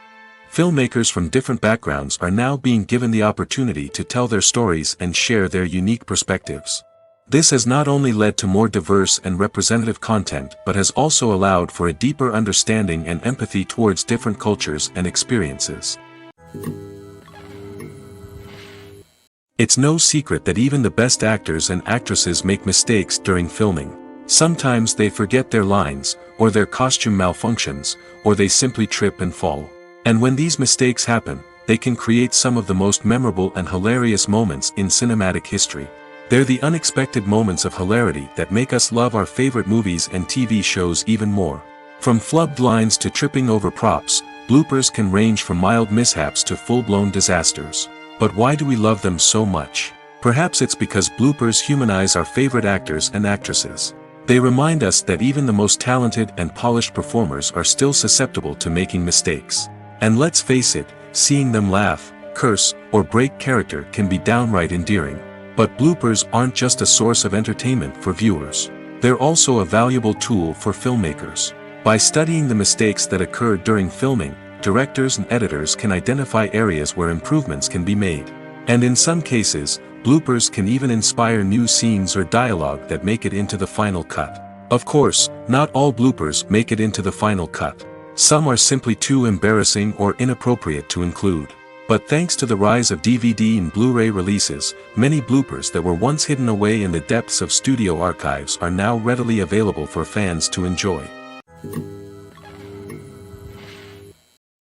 Filmmakers from different backgrounds are now being given the opportunity to tell their stories and share their unique perspectives. This has not only led to more diverse and representative content but has also allowed for a deeper understanding and empathy towards different cultures and experiences. It's no secret that even the best actors and actresses make mistakes during filming. Sometimes they forget their lines, or their costume malfunctions, or they simply trip and fall. And when these mistakes happen, they can create some of the most memorable and hilarious moments in cinematic history. They're the unexpected moments of hilarity that make us love our favorite movies and TV shows even more. From flubbed lines to tripping over props, bloopers can range from mild mishaps to full-blown disasters. But why do we love them so much? Perhaps it's because bloopers humanize our favorite actors and actresses. They remind us that even the most talented and polished performers are still susceptible to making mistakes. And let's face it, seeing them laugh, curse, or break character can be downright endearing. But bloopers aren't just a source of entertainment for viewers. They're also a valuable tool for filmmakers. By studying the mistakes that occurred during filming, directors and editors can identify areas where improvements can be made. And in some cases, bloopers can even inspire new scenes or dialogue that make it into the final cut. Of course, not all bloopers make it into the final cut. Some are simply too embarrassing or inappropriate to include. But thanks to the rise of DVD and Blu-ray releases, many bloopers that were once hidden away in the depths of studio archives are now readily available for fans to enjoy.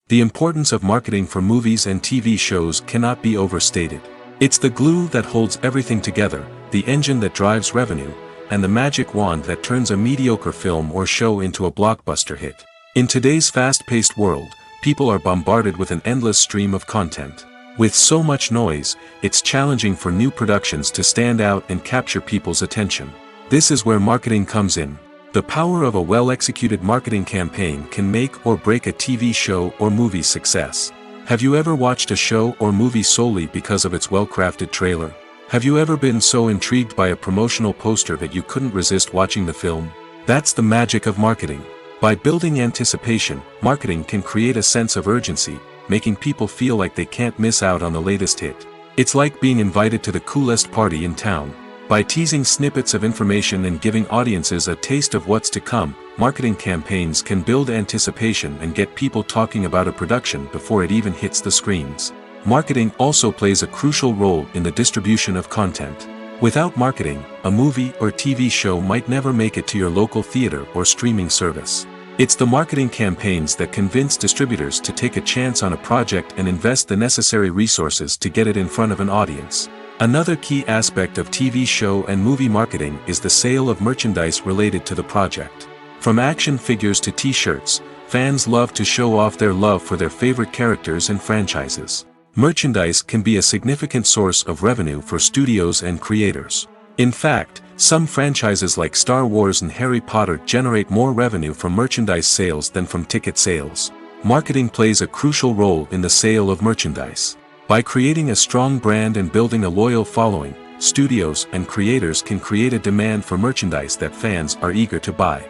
The importance of marketing for movies and TV shows cannot be overstated. It's the glue that holds everything together, the engine that drives revenue, and the magic wand that turns a mediocre film or show into a blockbuster hit. In today's fast-paced world, people are bombarded with an endless stream of content. With so much noise, it's challenging for new productions to stand out and capture people's attention. This is where marketing comes in. The power of a well-executed marketing campaign can make or break a TV show or movie's success. Have you ever watched a show or movie solely because of its well-crafted trailer? Have you ever been so intrigued by a promotional poster that you couldn't resist watching the film? That's the magic of marketing. By building anticipation, marketing can create a sense of urgency, making people feel like they can't miss out on the latest hit. It's like being invited to the coolest party in town. By teasing snippets of information and giving audiences a taste of what's to come, marketing campaigns can build anticipation and get people talking about a production before it even hits the screens. Marketing also plays a crucial role in the distribution of content. Without marketing, a movie or TV show might never make it to your local theater or streaming service. It's the marketing campaigns that convince distributors to take a chance on a project and invest the necessary resources to get it in front of an audience. Another key aspect of TV show and movie marketing is the sale of merchandise related to the project. From action figures to t-shirts, fans love to show off their love for their favorite characters and franchises. Merchandise can be a significant source of revenue for studios and creators. In fact, some franchises like Star Wars and Harry Potter generate more revenue from merchandise sales than from ticket sales. Marketing plays a crucial role in the sale of merchandise. By creating a strong brand and building a loyal following, studios and creators can create a demand for merchandise that fans are eager to buy.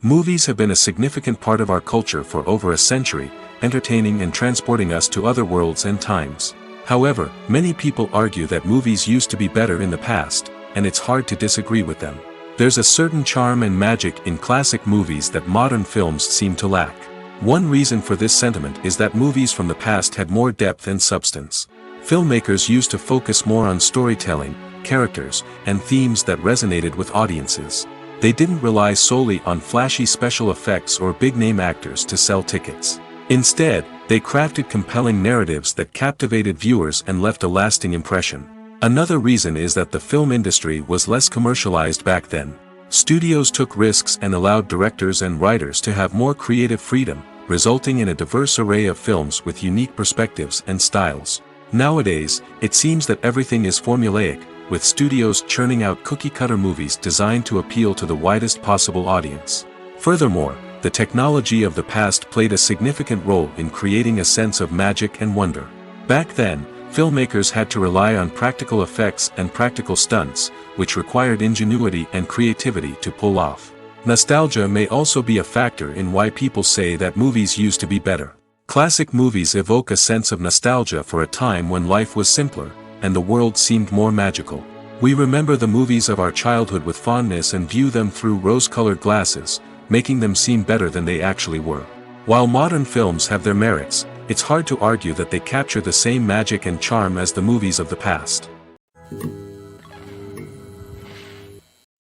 Movies have been a significant part of our culture for over a century, entertaining and transporting us to other worlds and times. However, many people argue that movies used to be better in the past, and it's hard to disagree with them. There's a certain charm and magic in classic movies that modern films seem to lack. One reason for this sentiment is that movies from the past had more depth and substance. Filmmakers used to focus more on storytelling, characters, and themes that resonated with audiences. They didn't rely solely on flashy special effects or big-name actors to sell tickets. Instead, they crafted compelling narratives that captivated viewers and left a lasting impression. Another reason is that the film industry was less commercialized back then. Studios took risks and allowed directors and writers to have more creative freedom, resulting in a diverse array of films with unique perspectives and styles. Nowadays, it seems that everything is formulaic, with studios churning out cookie-cutter movies designed to appeal to the widest possible audience. Furthermore, the technology of the past played a significant role in creating a sense of magic and wonder. Back then, filmmakers had to rely on practical effects and practical stunts, which required ingenuity and creativity to pull off. Nostalgia may also be a factor in why people say that movies used to be better. Classic movies evoke a sense of nostalgia for a time when life was simpler, and the world seemed more magical. We remember the movies of our childhood with fondness and view them through rose-colored glasses, making them seem better than they actually were. While modern films have their merits, it's hard to argue that they capture the same magic and charm as the movies of the past.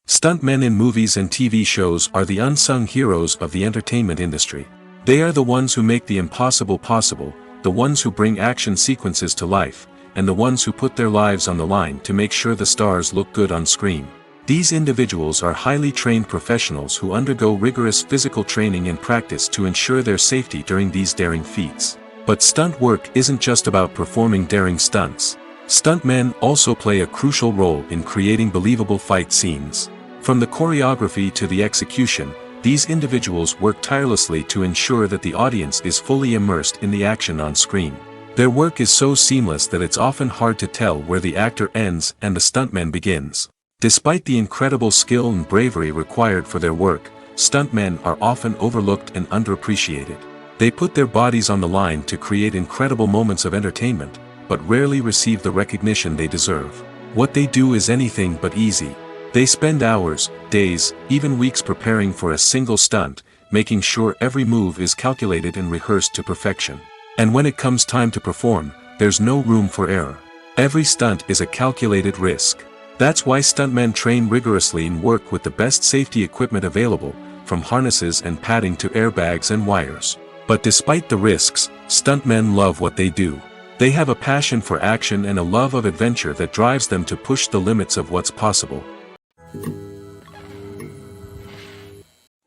Stuntmen in movies and TV shows are the unsung heroes of the entertainment industry. They are the ones who make the impossible possible, the ones who bring action sequences to life, and the ones who put their lives on the line to make sure the stars look good on screen. These individuals are highly trained professionals who undergo rigorous physical training and practice to ensure their safety during these daring feats. But stunt work isn't just about performing daring stunts. Stuntmen also play a crucial role in creating believable fight scenes. From the choreography to the execution, these individuals work tirelessly to ensure that the audience is fully immersed in the action on screen. Their work is so seamless that it's often hard to tell where the actor ends and the stuntman begins. Despite the incredible skill and bravery required for their work, stuntmen are often overlooked and underappreciated. They put their bodies on the line to create incredible moments of entertainment, but rarely receive the recognition they deserve. What they do is anything but easy. They spend hours, days, even weeks preparing for a single stunt, making sure every move is calculated and rehearsed to perfection. And when it comes time to perform, there's no room for error. Every stunt is a calculated risk. That's why stuntmen train rigorously and work with the best safety equipment available, from harnesses and padding to airbags and wires. But despite the risks, stuntmen love what they do. They have a passion for action and a love of adventure that drives them to push the limits of what's possible.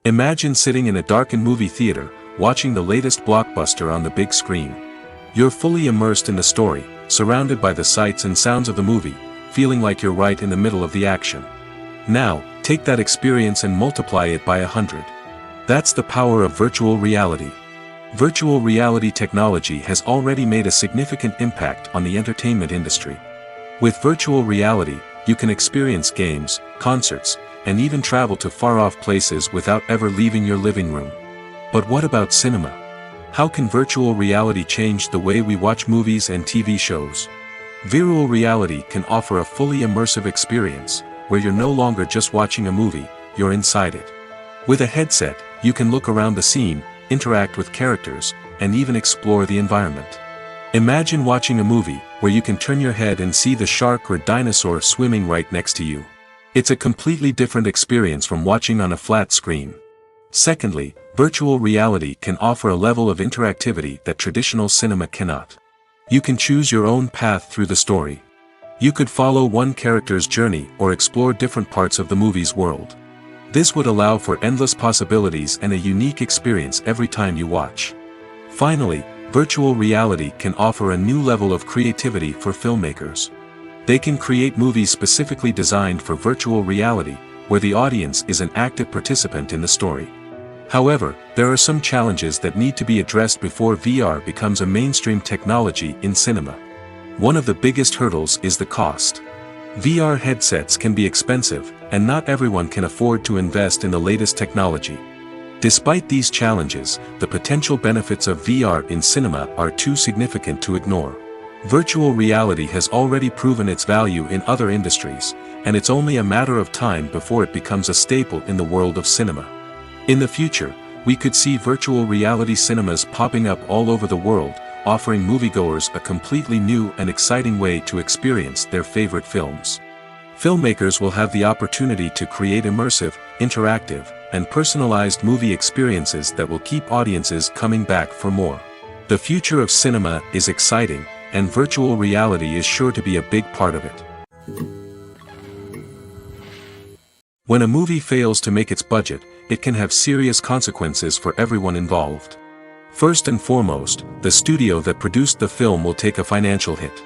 Imagine sitting in a darkened movie theater, watching the latest blockbuster on the big screen. You're fully immersed in the story, surrounded by the sights and sounds of the movie, feeling like you're right in the middle of the action. Now, take that experience and multiply it by 100. That's the power of virtual reality. Virtual reality technology has already made a significant impact on the entertainment industry. With virtual reality, you can experience games, concerts, and even travel to far-off places without ever leaving your living room. But what about cinema? How can virtual reality change the way we watch movies and TV shows? Virtual reality can offer a fully immersive experience, where you're no longer just watching a movie, you're inside it. With a headset, you can look around the scene, interact with characters, and even explore the environment. Imagine watching a movie where you can turn your head and see the shark or dinosaur swimming right next to you. It's a completely different experience from watching on a flat screen. Secondly, virtual reality can offer a level of interactivity that traditional cinema cannot. You can choose your own path through the story. You could follow one character's journey or explore different parts of the movie's world. This would allow for endless possibilities and a unique experience every time you watch. Finally, virtual reality can offer a new level of creativity for filmmakers. They can create movies specifically designed for virtual reality, where the audience is an active participant in the story. However, there are some challenges that need to be addressed before VR becomes a mainstream technology in cinema. One of the biggest hurdles is the cost. VR headsets can be expensive, and not everyone can afford to invest in the latest technology. Despite these challenges, the potential benefits of VR in cinema are too significant to ignore. Virtual reality has already proven its value in other industries, and it's only a matter of time before it becomes a staple in the world of cinema. In the future, we could see virtual reality cinemas popping up all over the world, offering moviegoers a completely new and exciting way to experience their favorite films. Filmmakers will have the opportunity to create immersive, interactive, and personalized movie experiences that will keep audiences coming back for more. The future of cinema is exciting, and virtual reality is sure to be a big part of it. When a movie fails to make its budget, it can have serious consequences for everyone involved. First and foremost, the studio that produced the film will take a financial hit.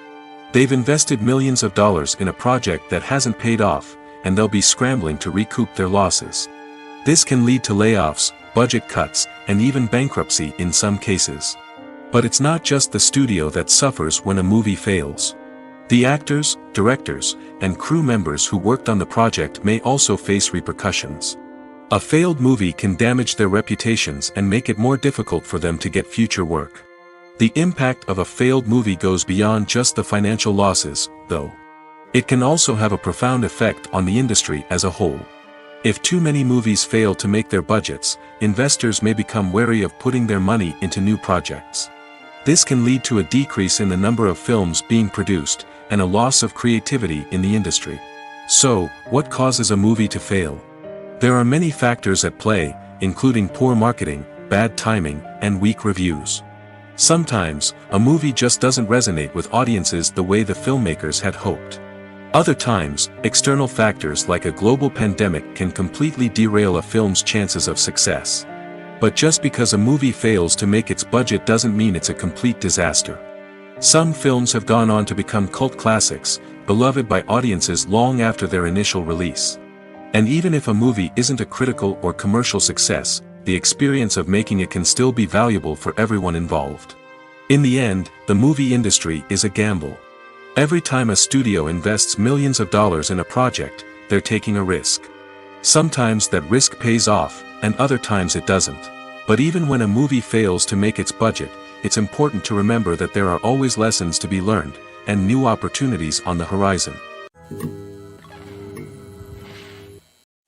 They've invested millions of dollars in a project that hasn't paid off, and they'll be scrambling to recoup their losses. This can lead to layoffs, budget cuts, and even bankruptcy in some cases. But it's not just the studio that suffers when a movie fails. The actors, directors, and crew members who worked on the project may also face repercussions. A failed movie can damage their reputations and make it more difficult for them to get future work. The impact of a failed movie goes beyond just the financial losses, though. It can also have a profound effect on the industry as a whole. If too many movies fail to make their budgets, investors may become wary of putting their money into new projects. This can lead to a decrease in the number of films being produced, and a loss of creativity in the industry. So, what causes a movie to fail? There are many factors at play, including poor marketing, bad timing, and weak reviews. Sometimes, a movie just doesn't resonate with audiences the way the filmmakers had hoped. Other times, external factors like a global pandemic can completely derail a film's chances of success. But just because a movie fails to make its budget doesn't mean it's a complete disaster. Some films have gone on to become cult classics, beloved by audiences long after their initial release. And even if a movie isn't a critical or commercial success, the experience of making it can still be valuable for everyone involved. In the end, the movie industry is a gamble. Every time a studio invests millions of dollars in a project, they're taking a risk. Sometimes that risk pays off, and other times it doesn't. But even when a movie fails to make its budget, it's important to remember that there are always lessons to be learned, and new opportunities on the horizon.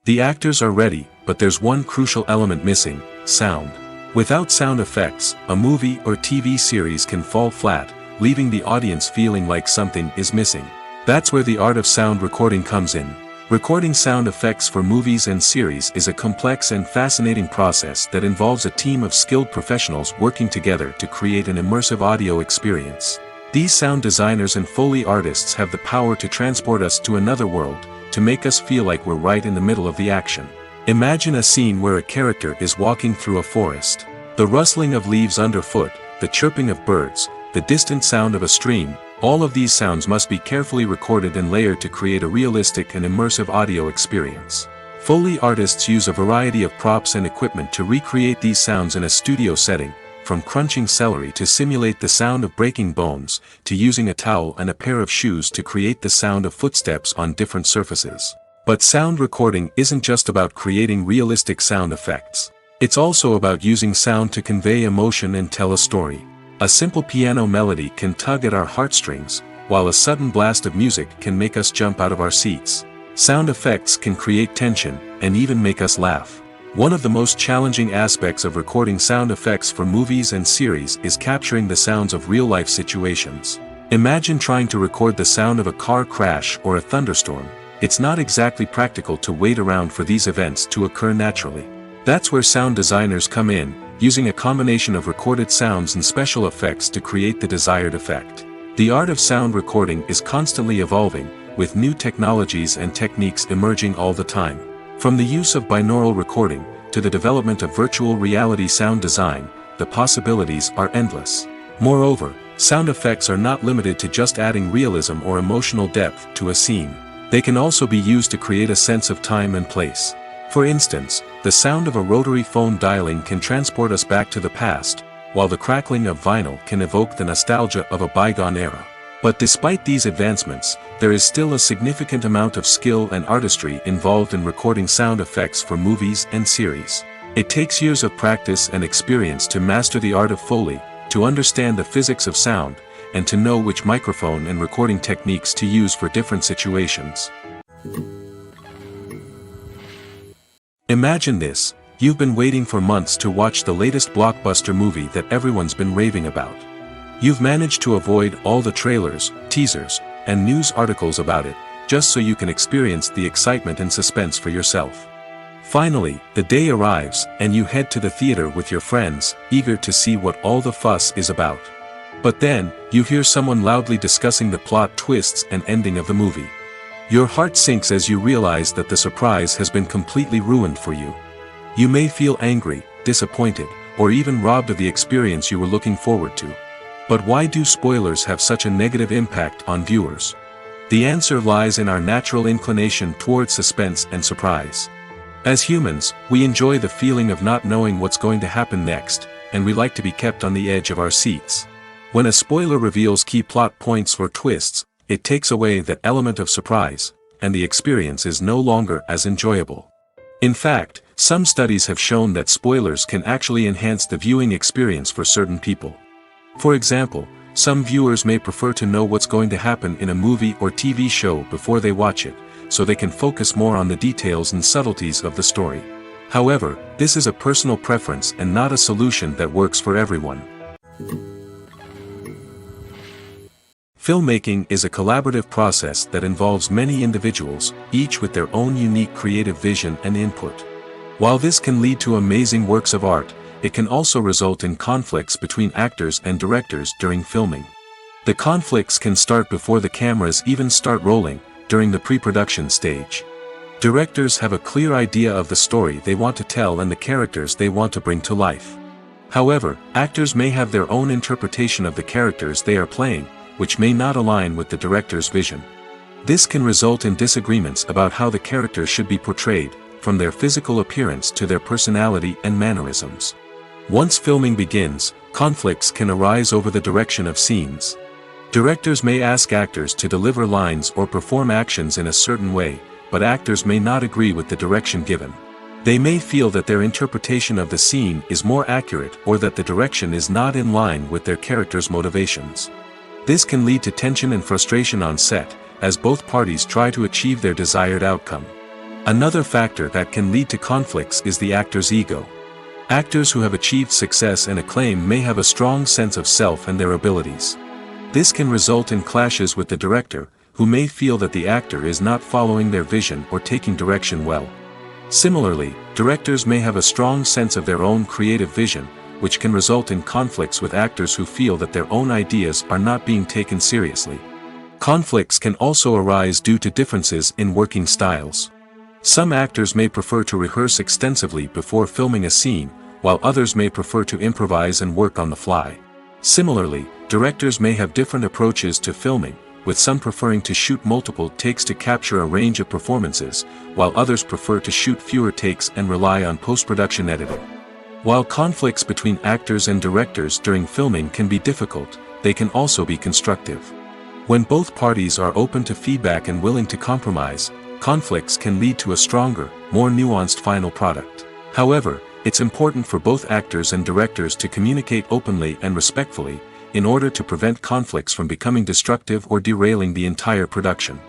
The actors are ready, but there's one crucial element missing: sound. Without sound effects, a movie or TV series can fall flat, leaving the audience feeling like something is missing. That's where the art of sound recording comes in. Recording sound effects for movies and series is a complex and fascinating process that involves a team of skilled professionals working together to create an immersive audio experience. These sound designers and Foley artists have the power to transport us to another world, to make us feel like we're right in the middle of the action. Imagine a scene where a character is walking through a forest. The rustling of leaves underfoot, the chirping of birds, the distant sound of a stream, all of these sounds must be carefully recorded and layered to create a realistic and immersive audio experience. Foley artists use a variety of props and equipment to recreate these sounds in a studio setting, from crunching celery to simulate the sound of breaking bones, to using a towel and a pair of shoes to create the sound of footsteps on different surfaces. But sound recording isn't just about creating realistic sound effects. It's also about using sound to convey emotion and tell a story. A simple piano melody can tug at our heartstrings, while a sudden blast of music can make us jump out of our seats. Sound effects can create tension, and even make us laugh. One of the most challenging aspects of recording sound effects for movies and series is capturing the sounds of real-life situations. Imagine trying to record the sound of a car crash or a thunderstorm. It's not exactly practical to wait around for these events to occur naturally. That's where sound designers come in, using a combination of recorded sounds and special effects to create the desired effect. The art of sound recording is constantly evolving, with new technologies and techniques emerging all the time. From the use of binaural recording, to the development of virtual reality sound design, the possibilities are endless. Moreover, sound effects are not limited to just adding realism or emotional depth to a scene. They can also be used to create a sense of time and place. For instance, the sound of a rotary phone dialing can transport us back to the past, while the crackling of vinyl can evoke the nostalgia of a bygone era. But despite these advancements, there is still a significant amount of skill and artistry involved in recording sound effects for movies and series. It takes years of practice and experience to master the art of Foley, to understand the physics of sound, and to know which microphone and recording techniques to use for different situations. Imagine this: you've been waiting for months to watch the latest blockbuster movie that everyone's been raving about. You've managed to avoid all the trailers, teasers, and news articles about it, just so you can experience the excitement and suspense for yourself. Finally, the day arrives, and you head to the theater with your friends, eager to see what all the fuss is about. But then, you hear someone loudly discussing the plot twists and ending of the movie. Your heart sinks as you realize that the surprise has been completely ruined for you. You may feel angry, disappointed, or even robbed of the experience you were looking forward to. But why do spoilers have such a negative impact on viewers? The answer lies in our natural inclination toward suspense and surprise. As humans, we enjoy the feeling of not knowing what's going to happen next, and we like to be kept on the edge of our seats. When a spoiler reveals key plot points or twists, it takes away that element of surprise, and the experience is no longer as enjoyable. In fact, some studies have shown that spoilers can actually enhance the viewing experience for certain people. For example, some viewers may prefer to know what's going to happen in a movie or TV show before they watch it, so they can focus more on the details and subtleties of the story. However, this is a personal preference and not a solution that works for everyone. Filmmaking is a collaborative process that involves many individuals, each with their own unique creative vision and input. While this can lead to amazing works of art, it can also result in conflicts between actors and directors during filming. The conflicts can start before the cameras even start rolling, during the pre-production stage. Directors have a clear idea of the story they want to tell and the characters they want to bring to life. However, actors may have their own interpretation of the characters they are playing, which may not align with the director's vision. This can result in disagreements about how the characters should be portrayed, from their physical appearance to their personality and mannerisms. Once filming begins, Conflicts can arise over the direction of scenes. Directors may ask actors to deliver lines or perform actions in a certain way, but actors may not agree with the direction given. They may feel that their interpretation of the scene is more accurate or that the direction is not in line with their character's motivations. This can lead to tension and frustration on set, as both parties try to achieve their desired outcome. Another factor that can lead to conflicts is the actor's ego. Actors who have achieved success and acclaim may have a strong sense of self and their abilities. This can result in clashes with the director, who may feel that the actor is not following their vision or taking direction well. Similarly, directors may have a strong sense of their own creative vision, which can result in conflicts with actors who feel that their own ideas are not being taken seriously. Conflicts can also arise due to differences in working styles. Some actors may prefer to rehearse extensively before filming a scene, while others may prefer to improvise and work on the fly. Similarly, directors may have different approaches to filming, with some preferring to shoot multiple takes to capture a range of performances, while others prefer to shoot fewer takes and rely on post-production editing. While conflicts between actors and directors during filming can be difficult, they can also be constructive. When both parties are open to feedback and willing to compromise, conflicts can lead to a stronger, more nuanced final product. However, it's important for both actors and directors to communicate openly and respectfully, in order to prevent conflicts from becoming destructive or derailing the entire production.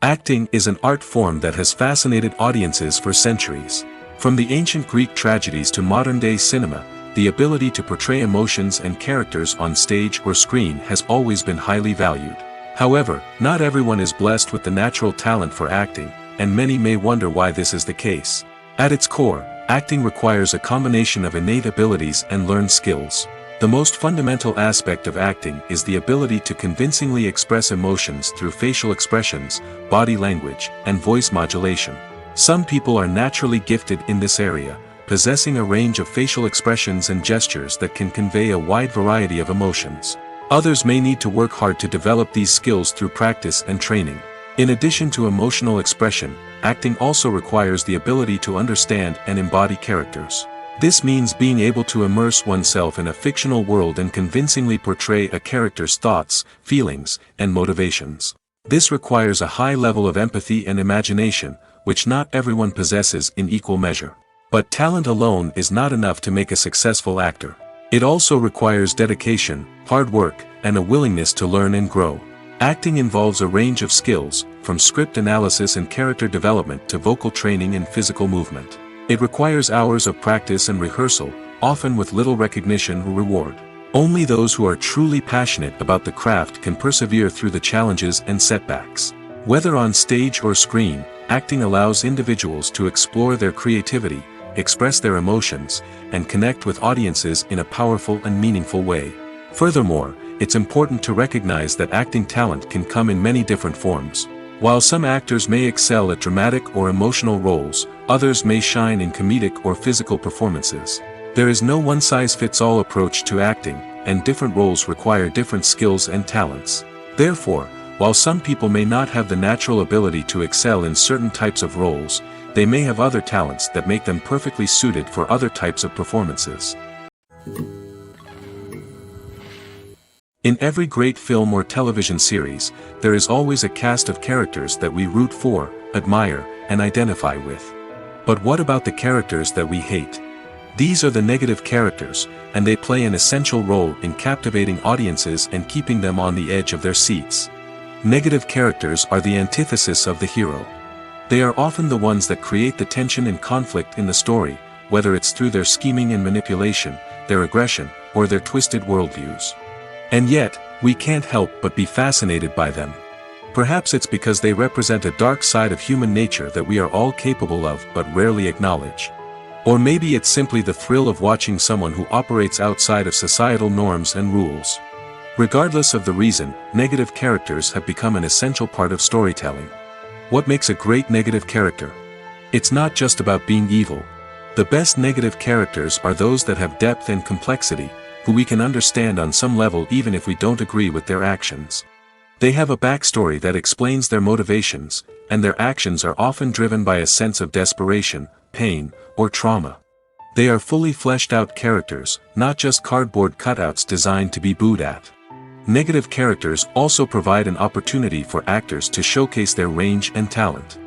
Acting is an art form that has fascinated audiences for centuries. From the ancient Greek tragedies to modern-day cinema, the ability to portray emotions and characters on stage or screen has always been highly valued. However, not everyone is blessed with the natural talent for acting, and many may wonder why this is the case. At its core, acting requires a combination of innate abilities and learned skills. The most fundamental aspect of acting is the ability to convincingly express emotions through facial expressions, body language, and voice modulation. Some people are naturally gifted in this area, possessing a range of facial expressions and gestures that can convey a wide variety of emotions. Others may need to work hard to develop these skills through practice and training. In addition to emotional expression, acting also requires the ability to understand and embody characters. This means being able to immerse oneself in a fictional world and convincingly portray a character's thoughts, feelings, and motivations. This requires a high level of empathy and imagination, which not everyone possesses in equal measure. But talent alone is not enough to make a successful actor. It also requires dedication, hard work, and a willingness to learn and grow. Acting involves a range of skills, from script analysis and character development to vocal training and physical movement. It requires hours of practice and rehearsal, often with little recognition or reward. Only those who are truly passionate about the craft can persevere through the challenges and setbacks. Whether on stage or screen, acting allows individuals to explore their creativity, express their emotions, and connect with audiences in a powerful and meaningful way. Furthermore, it's important to recognize that acting talent can come in many different forms. While some actors may excel at dramatic or emotional roles, others may shine in comedic or physical performances. There is no one-size-fits-all approach to acting, and different roles require different skills and talents. Therefore, while some people may not have the natural ability to excel in certain types of roles, they may have other talents that make them perfectly suited for other types of performances. In every great film or television series, there is always a cast of characters that we root for, admire, and identify with. But what about the characters that we hate? These are the negative characters, and they play an essential role in captivating audiences and keeping them on the edge of their seats. Negative characters are the antithesis of the hero. They are often the ones that create the tension and conflict in the story, whether it's through their scheming and manipulation, their aggression, or their twisted worldviews. And yet, we can't help but be fascinated by them. Perhaps it's because they represent a dark side of human nature that we are all capable of but rarely acknowledge. Or maybe it's simply the thrill of watching someone who operates outside of societal norms and rules. Regardless of the reason, negative characters have become an essential part of storytelling. What makes a great negative character? It's not just about being evil. The best negative characters are those that have depth and complexity, who we can understand on some level even if we don't agree with their actions. They have a backstory that explains their motivations, and their actions are often driven by a sense of desperation, pain, or trauma. They are fully fleshed out characters, not just cardboard cutouts designed to be booed at. Negative characters also provide an opportunity for actors to showcase their range and talent.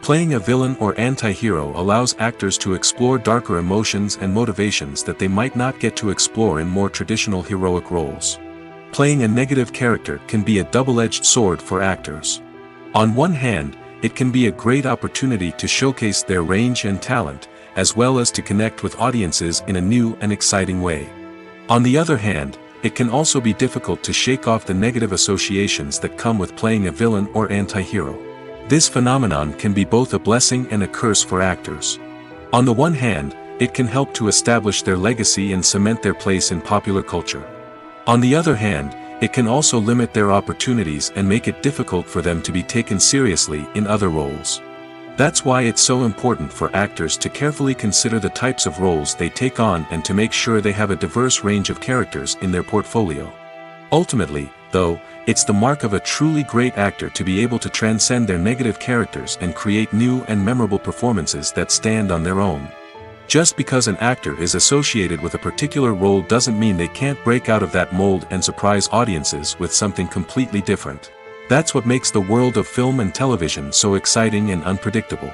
Playing a villain or anti-hero allows actors to explore darker emotions and motivations that they might not get to explore in more traditional heroic roles. Playing a negative character can be a double-edged sword for actors. On one hand, it can be a great opportunity to showcase their range and talent, as well as to connect with audiences in a new and exciting way. On the other hand, it can also be difficult to shake off the negative associations that come with playing a villain or anti-hero. This phenomenon can be both a blessing and a curse for actors. On the one hand, it can help to establish their legacy and cement their place in popular culture. On the other hand, it can also limit their opportunities and make it difficult for them to be taken seriously in other roles. That's why it's so important for actors to carefully consider the types of roles they take on and to make sure they have a diverse range of characters in their portfolio. Ultimately, though, it's the mark of a truly great actor to be able to transcend their negative characters and create new and memorable performances that stand on their own. Just because an actor is associated with a particular role doesn't mean they can't break out of that mold and surprise audiences with something completely different. That's what makes the world of film and television so exciting and unpredictable.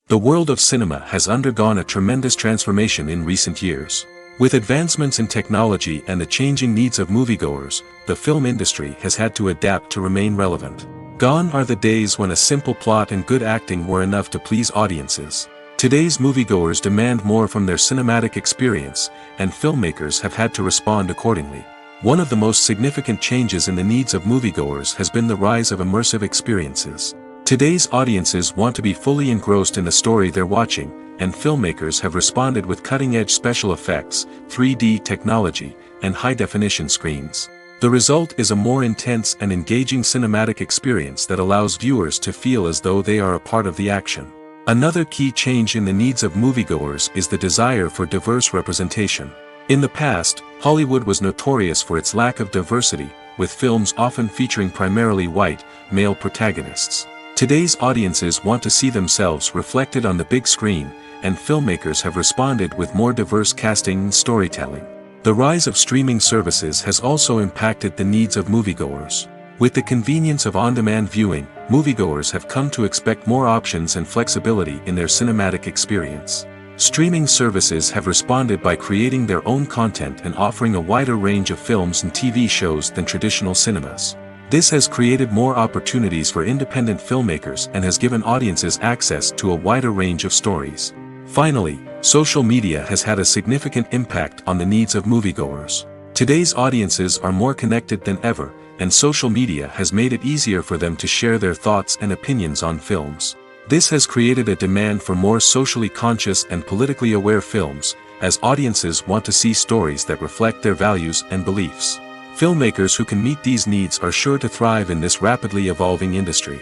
The world of cinema has undergone a tremendous transformation in recent years. With advancements in technology and the changing needs of moviegoers, the film industry has had to adapt to remain relevant. Gone are the days when a simple plot and good acting were enough to please audiences. Today's moviegoers demand more from their cinematic experience, and filmmakers have had to respond accordingly. One of the most significant changes in the needs of moviegoers has been the rise of immersive experiences. Today's audiences want to be fully engrossed in the story they're watching, and filmmakers have responded with cutting-edge special effects, 3D technology, and high-definition screens. The result is a more intense and engaging cinematic experience that allows viewers to feel as though they are a part of the action. Another key change in the needs of moviegoers is the desire for diverse representation. In the past, Hollywood was notorious for its lack of diversity, with films often featuring primarily white, male protagonists. Today's audiences want to see themselves reflected on the big screen, and filmmakers have responded with more diverse casting and storytelling. The rise of streaming services has also impacted the needs of moviegoers. With the convenience of on-demand viewing, moviegoers have come to expect more options and flexibility in their cinematic experience. Streaming services have responded by creating their own content and offering a wider range of films and TV shows than traditional cinemas. This has created more opportunities for independent filmmakers and has given audiences access to a wider range of stories. Finally, social media has had a significant impact on the needs of moviegoers. Today's audiences are more connected than ever, and social media has made it easier for them to share their thoughts and opinions on films. This has created a demand for more socially conscious and politically aware films, as audiences want to see stories that reflect their values and beliefs. Filmmakers who can meet these needs are sure to thrive in this rapidly evolving industry.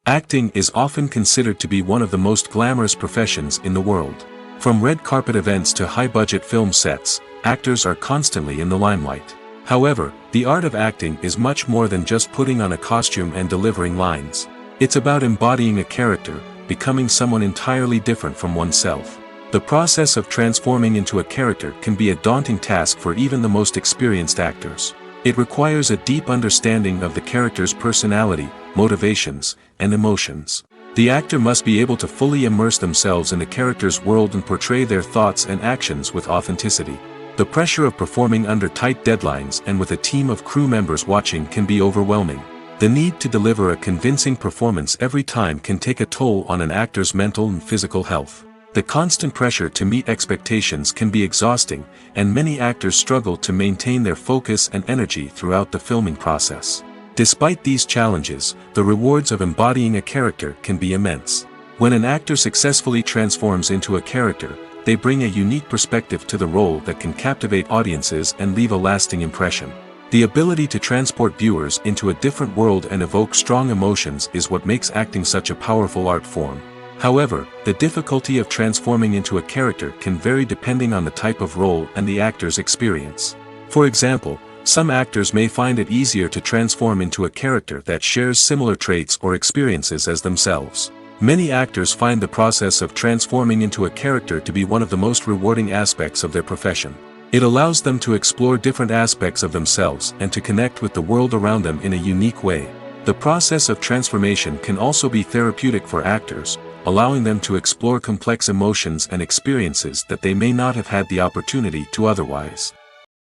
Acting is often considered to be one of the most glamorous professions in the world. From red carpet events to high-budget film sets, actors are constantly in the limelight. However, the art of acting is much more than just putting on a costume and delivering lines. It's about embodying a character, becoming someone entirely different from oneself. The process of transforming into a character can be a daunting task for even the most experienced actors. It requires a deep understanding of the character's personality, motivations, and emotions. The actor must be able to fully immerse themselves in the character's world and portray their thoughts and actions with authenticity. The pressure of performing under tight deadlines and with a team of crew members watching can be overwhelming. The need to deliver a convincing performance every time can take a toll on an actor's mental and physical health. The constant pressure to meet expectations can be exhausting, and many actors struggle to maintain their focus and energy throughout the filming process. Despite these challenges, the rewards of embodying a character can be immense. When an actor successfully transforms into a character, they bring a unique perspective to the role that can captivate audiences and leave a lasting impression. The ability to transport viewers into a different world and evoke strong emotions is what makes acting such a powerful art form. However, the difficulty of transforming into a character can vary depending on the type of role and the actor's experience. For example, Some actors may find it easier to transform into a character that shares similar traits or experiences as themselves. Many actors find the process of transforming into a character to be one of the most rewarding aspects of their profession. It allows them to explore different aspects of themselves and to connect with the world around them in a unique way. The process of transformation can also be therapeutic for actors, allowing them to explore complex emotions and experiences that they may not have had the opportunity to otherwise.